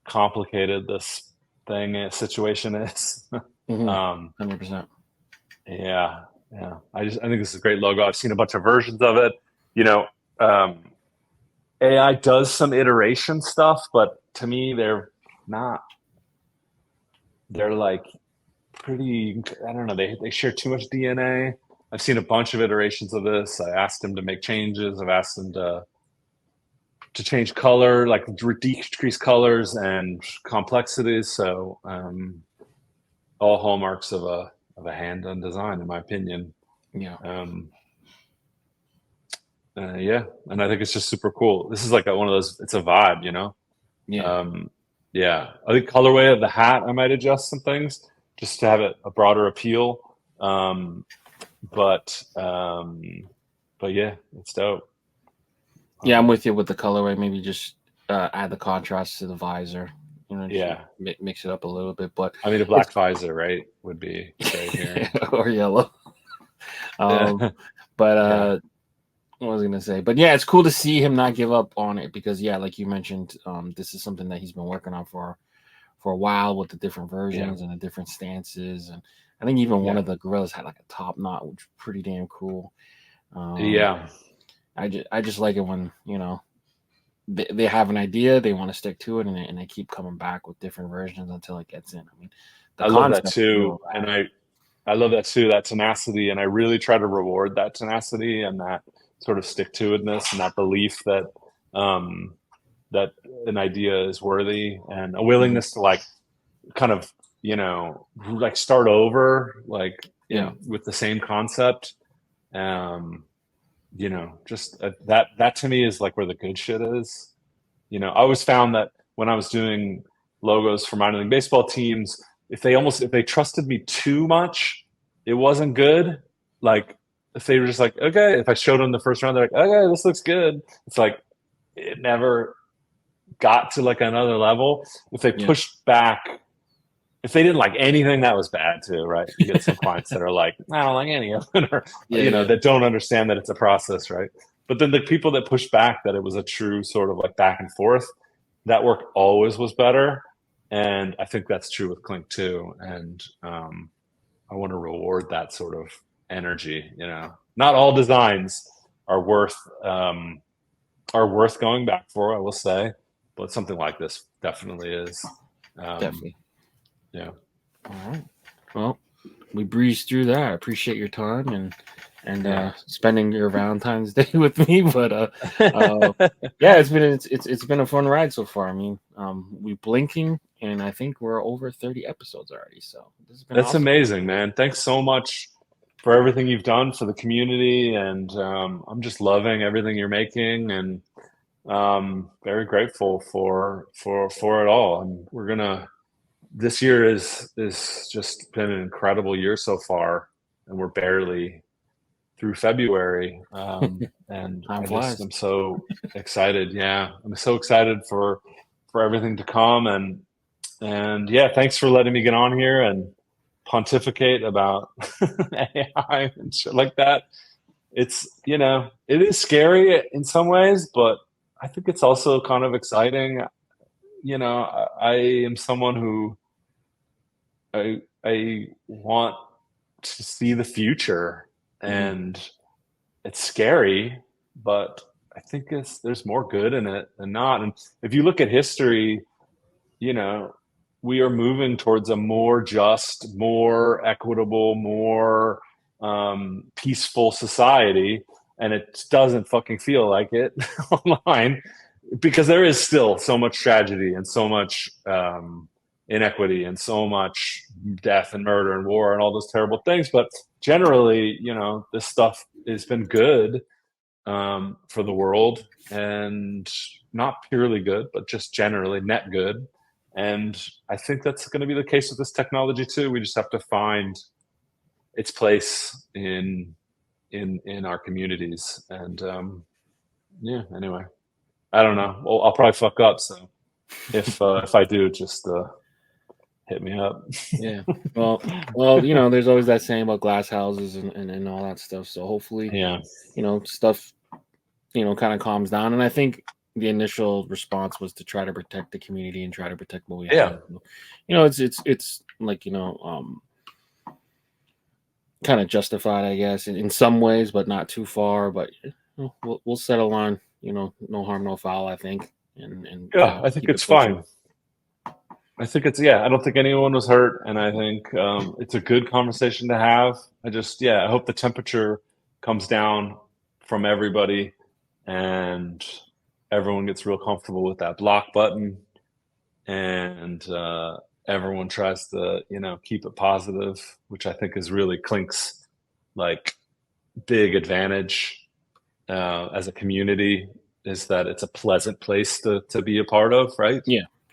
[SPEAKER 3] complicated this situation is.
[SPEAKER 2] 100%.
[SPEAKER 3] Yeah. I think this is a great logo. I've seen a bunch of versions of it. AI does some iteration stuff, but to me, they're not. They're like pretty. I don't know. They share too much DNA. I've seen a bunch of iterations of this. I asked him to make changes. I've asked him to change color, like decrease colors and complexities. So all hallmarks of a hand-done design, in my opinion.
[SPEAKER 2] Yeah.
[SPEAKER 3] And I think it's just super cool. This is like one of those. It's a vibe,
[SPEAKER 2] Yeah.
[SPEAKER 3] I think colorway of the hat, I might adjust some things just to have it a broader appeal. But yeah, it's dope.
[SPEAKER 2] Yeah, I'm with you with the colorway. Maybe just add the contrast to the visor. Mix it up a little bit. But
[SPEAKER 3] a black visor, right, would be great here.
[SPEAKER 2] Or yellow. But what was I gonna say? But yeah, it's cool to see him not give up on it because like you mentioned, this is something that he's been working on for a while with the different versions and the different stances, and I think even one of the gorillas had like a top knot, which was pretty damn cool. I just like it when they have an idea, they want to stick to it, and they keep coming back with different versions until it gets in.
[SPEAKER 3] I love that too, and I love that too, that tenacity, and I really try to reward that tenacity and that sort of stick-to-itness and that belief that that an idea is worthy, and a willingness to like kind of, you know, like start over, like with the same concept. You know, just that to me is like where the good shit is. You know, I always found that when I was doing logos for minor league baseball teams, if they trusted me too much, it wasn't good. Like if they were just like, okay, if I showed them the first round, they're like, okay, this looks good. It's like it never got to like another level. If they pushed back, if they didn't like anything, that was bad too, right? You get some clients that are like, I don't like any of it, or you know, that don't understand that it's a process, right? But then the people that pushed back that it was a true sort of like back and forth, that work always was better. And I think that's true with Clink too. And I want to reward that sort of energy. You know, not all designs are worth going back for, I will say, but something like this definitely is.
[SPEAKER 2] Definitely.
[SPEAKER 3] Yeah.
[SPEAKER 2] All right. Well, we breezed through that. I appreciate your time and spending your Valentine's Day with me. But yeah, it's been a fun ride so far. I mean, we're blinking, and I think we're over 30 episodes already. So this has been
[SPEAKER 3] That's
[SPEAKER 2] awesome.
[SPEAKER 3] amazing, man. Thanks so much for everything you've done for the community, and I'm just loving everything you're making, and very grateful for it all. And we're gonna. This year is just been an incredible year so far, and we're barely through February. And I'm so excited. Yeah, I'm so excited for everything to come. And yeah, thanks for letting me get on here and pontificate about AI and shit like that. It's, you know, it is scary in some ways, but I think it's also kind of exciting. You know, I am someone who I want to see the future, and it's scary, but I think there's more good in it than not. And if you look at history, you know, we are moving towards a more just, more equitable, more peaceful society, and it doesn't fucking feel like it online, because there is still so much tragedy and so much inequity and so much death and murder and war and all those terrible things. But generally, you know, this stuff has been good for the world, and not purely good, but just generally net good. And I think that's going to be the case with this technology too. We just have to find its place in our communities. And yeah, anyway, I don't know. Well, I'll probably fuck up. So if I do, just hit me up.
[SPEAKER 2] Yeah. Well, you know, there's always that saying about glass houses and all that stuff. So hopefully,
[SPEAKER 3] yeah,
[SPEAKER 2] you know, stuff, you know, kind of calms down. And I think the initial response was to try to protect the community and try to protect what we have. You know, it's like, you know, kind of justified, I guess, in some ways, but not too far. But you know, we'll settle on, you know, no harm, no foul, I think. And
[SPEAKER 3] yeah, I think it's fine. I think it's, I don't think anyone was hurt, and I think it's a good conversation to have. I hope the temperature comes down from everybody, and everyone gets real comfortable with that block button, and everyone tries to, you know, keep it positive, which I think is really Clink's like big advantage as a community, is that it's a pleasant place to be a part of, right?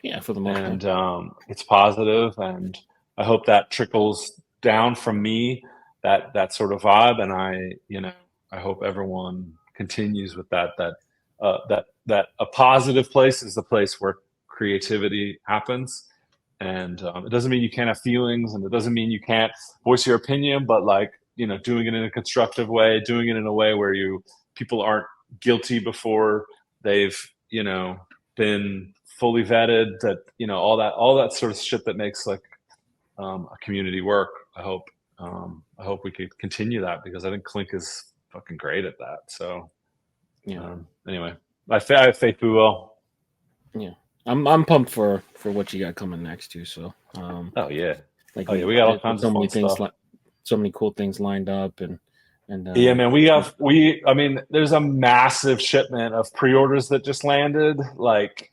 [SPEAKER 2] Yeah, for the most
[SPEAKER 3] part. It's positive, and I hope that trickles down from me, that sort of vibe. And I hope everyone continues with that a positive place is the place where creativity happens. And it doesn't mean you can't have feelings, and it doesn't mean you can't voice your opinion, but like, you know, doing it in a constructive way, doing it in a way where people aren't guilty before they've, you know, been fully vetted, that, you know, all that sort of shit that makes like a community work. I hope we could continue that, because I think Clink is fucking great at that. So anyway, I have faith we will.
[SPEAKER 2] Yeah, I'm pumped for what you got coming next too. So
[SPEAKER 3] we got all kinds
[SPEAKER 2] so
[SPEAKER 3] of
[SPEAKER 2] many
[SPEAKER 3] fun
[SPEAKER 2] things,
[SPEAKER 3] stuff.
[SPEAKER 2] so many cool things lined up, and And
[SPEAKER 3] yeah, man, I mean, there's a massive shipment of pre-orders that just landed. Like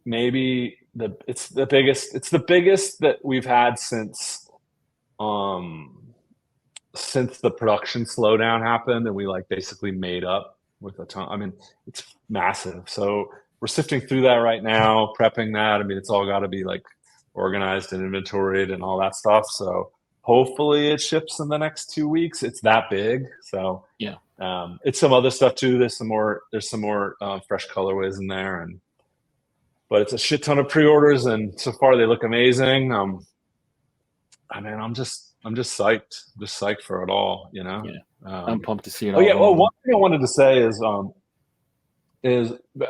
[SPEAKER 3] maybe it's the biggest that we've had since the production slowdown happened, and we like basically made up with a ton. I mean, it's massive. So we're sifting through that right now, prepping that. I mean, it's all got to be like organized and inventoried and all that stuff. So hopefully it ships in the next 2 weeks. It's that big. So
[SPEAKER 2] yeah,
[SPEAKER 3] it's some other stuff too. There's some more fresh colorways in there, but it's a shit ton of pre-orders, and so far they look amazing. I mean, I'm just psyched for it all, you know.
[SPEAKER 2] Yeah, I'm pumped to see it.
[SPEAKER 3] Oh yeah. Well, one thing I wanted to say is I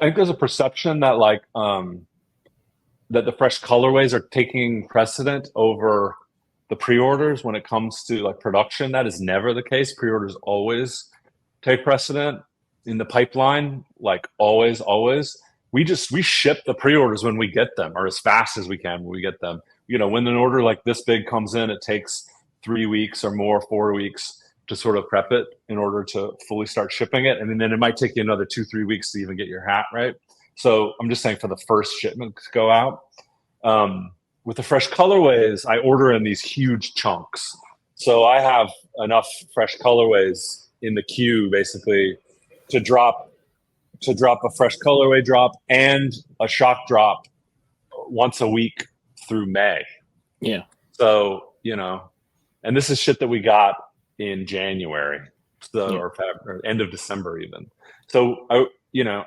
[SPEAKER 3] think there's a perception that like that the fresh colorways are taking precedent over the pre-orders when it comes to like production. That is never the case. Pre-orders always take precedent in the pipeline, like always. We ship the pre-orders when we get them, or as fast as we can when we get them. You know, when an order like this big comes in, it takes 3 weeks or more, 4 weeks to sort of prep it in order to fully start shipping it. And then it might take you another 2-3 weeks to even get your hat right. So I'm just saying for the first shipment to go out. With the fresh colorways, I order in these huge chunks. So I have enough fresh colorways in the queue basically to drop a fresh colorway drop and a shock drop once a week through May.
[SPEAKER 2] Yeah.
[SPEAKER 3] So, you know, and this is shit that we got in January, or end of December even. So I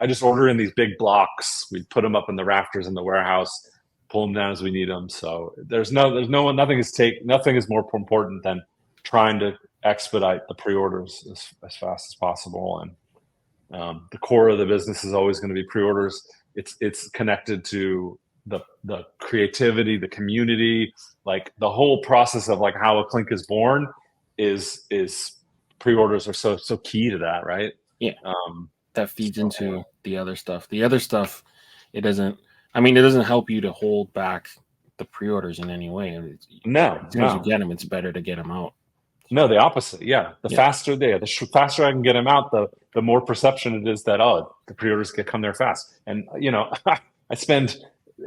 [SPEAKER 3] just order in these big blocks. We put them up in the rafters in the warehouse, pull them down as we need them. So nothing is more important than trying to expedite the pre-orders as fast as possible. And the core of the business is always going to be pre-orders. It's connected to the creativity, the community, like the whole process of like how a Clink is born is pre-orders are so key to that, right?
[SPEAKER 2] Yeah. That feeds into the other stuff. The other stuff, it doesn't help you to hold back the pre-orders in any way. As soon as you get them, it's better to get them out.
[SPEAKER 3] No, the opposite. Yeah. The faster I can get them out, the more perception it is that, the pre-orders come there fast. And, you know, I spend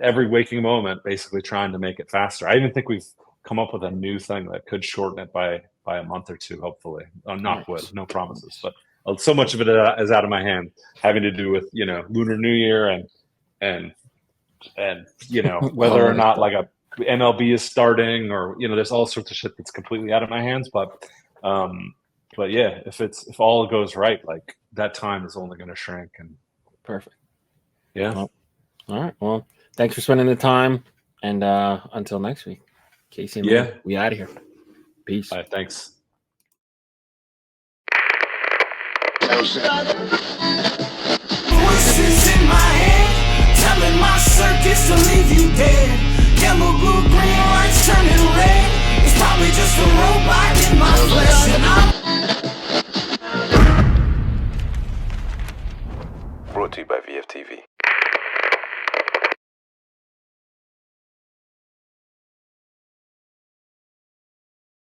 [SPEAKER 3] every waking moment basically trying to make it faster. I even think we've come up with a new thing that could shorten it by a month or two, hopefully. Knock wood, no promises. But so much of it is out of my hand, having to do with, you know, Lunar New Year and you know, whether or not like a MLB is starting, or, you know, there's all sorts of shit that's completely out of my hands. But yeah, if all goes right, like that time is only going to shrink. And
[SPEAKER 2] perfect.
[SPEAKER 3] Yeah.
[SPEAKER 2] Well, all right. Well, thanks for spending the time, and until next week, Casey and me, we out of here. Peace.
[SPEAKER 3] All right, thanks.
[SPEAKER 1] Voices in my head telling my circuits to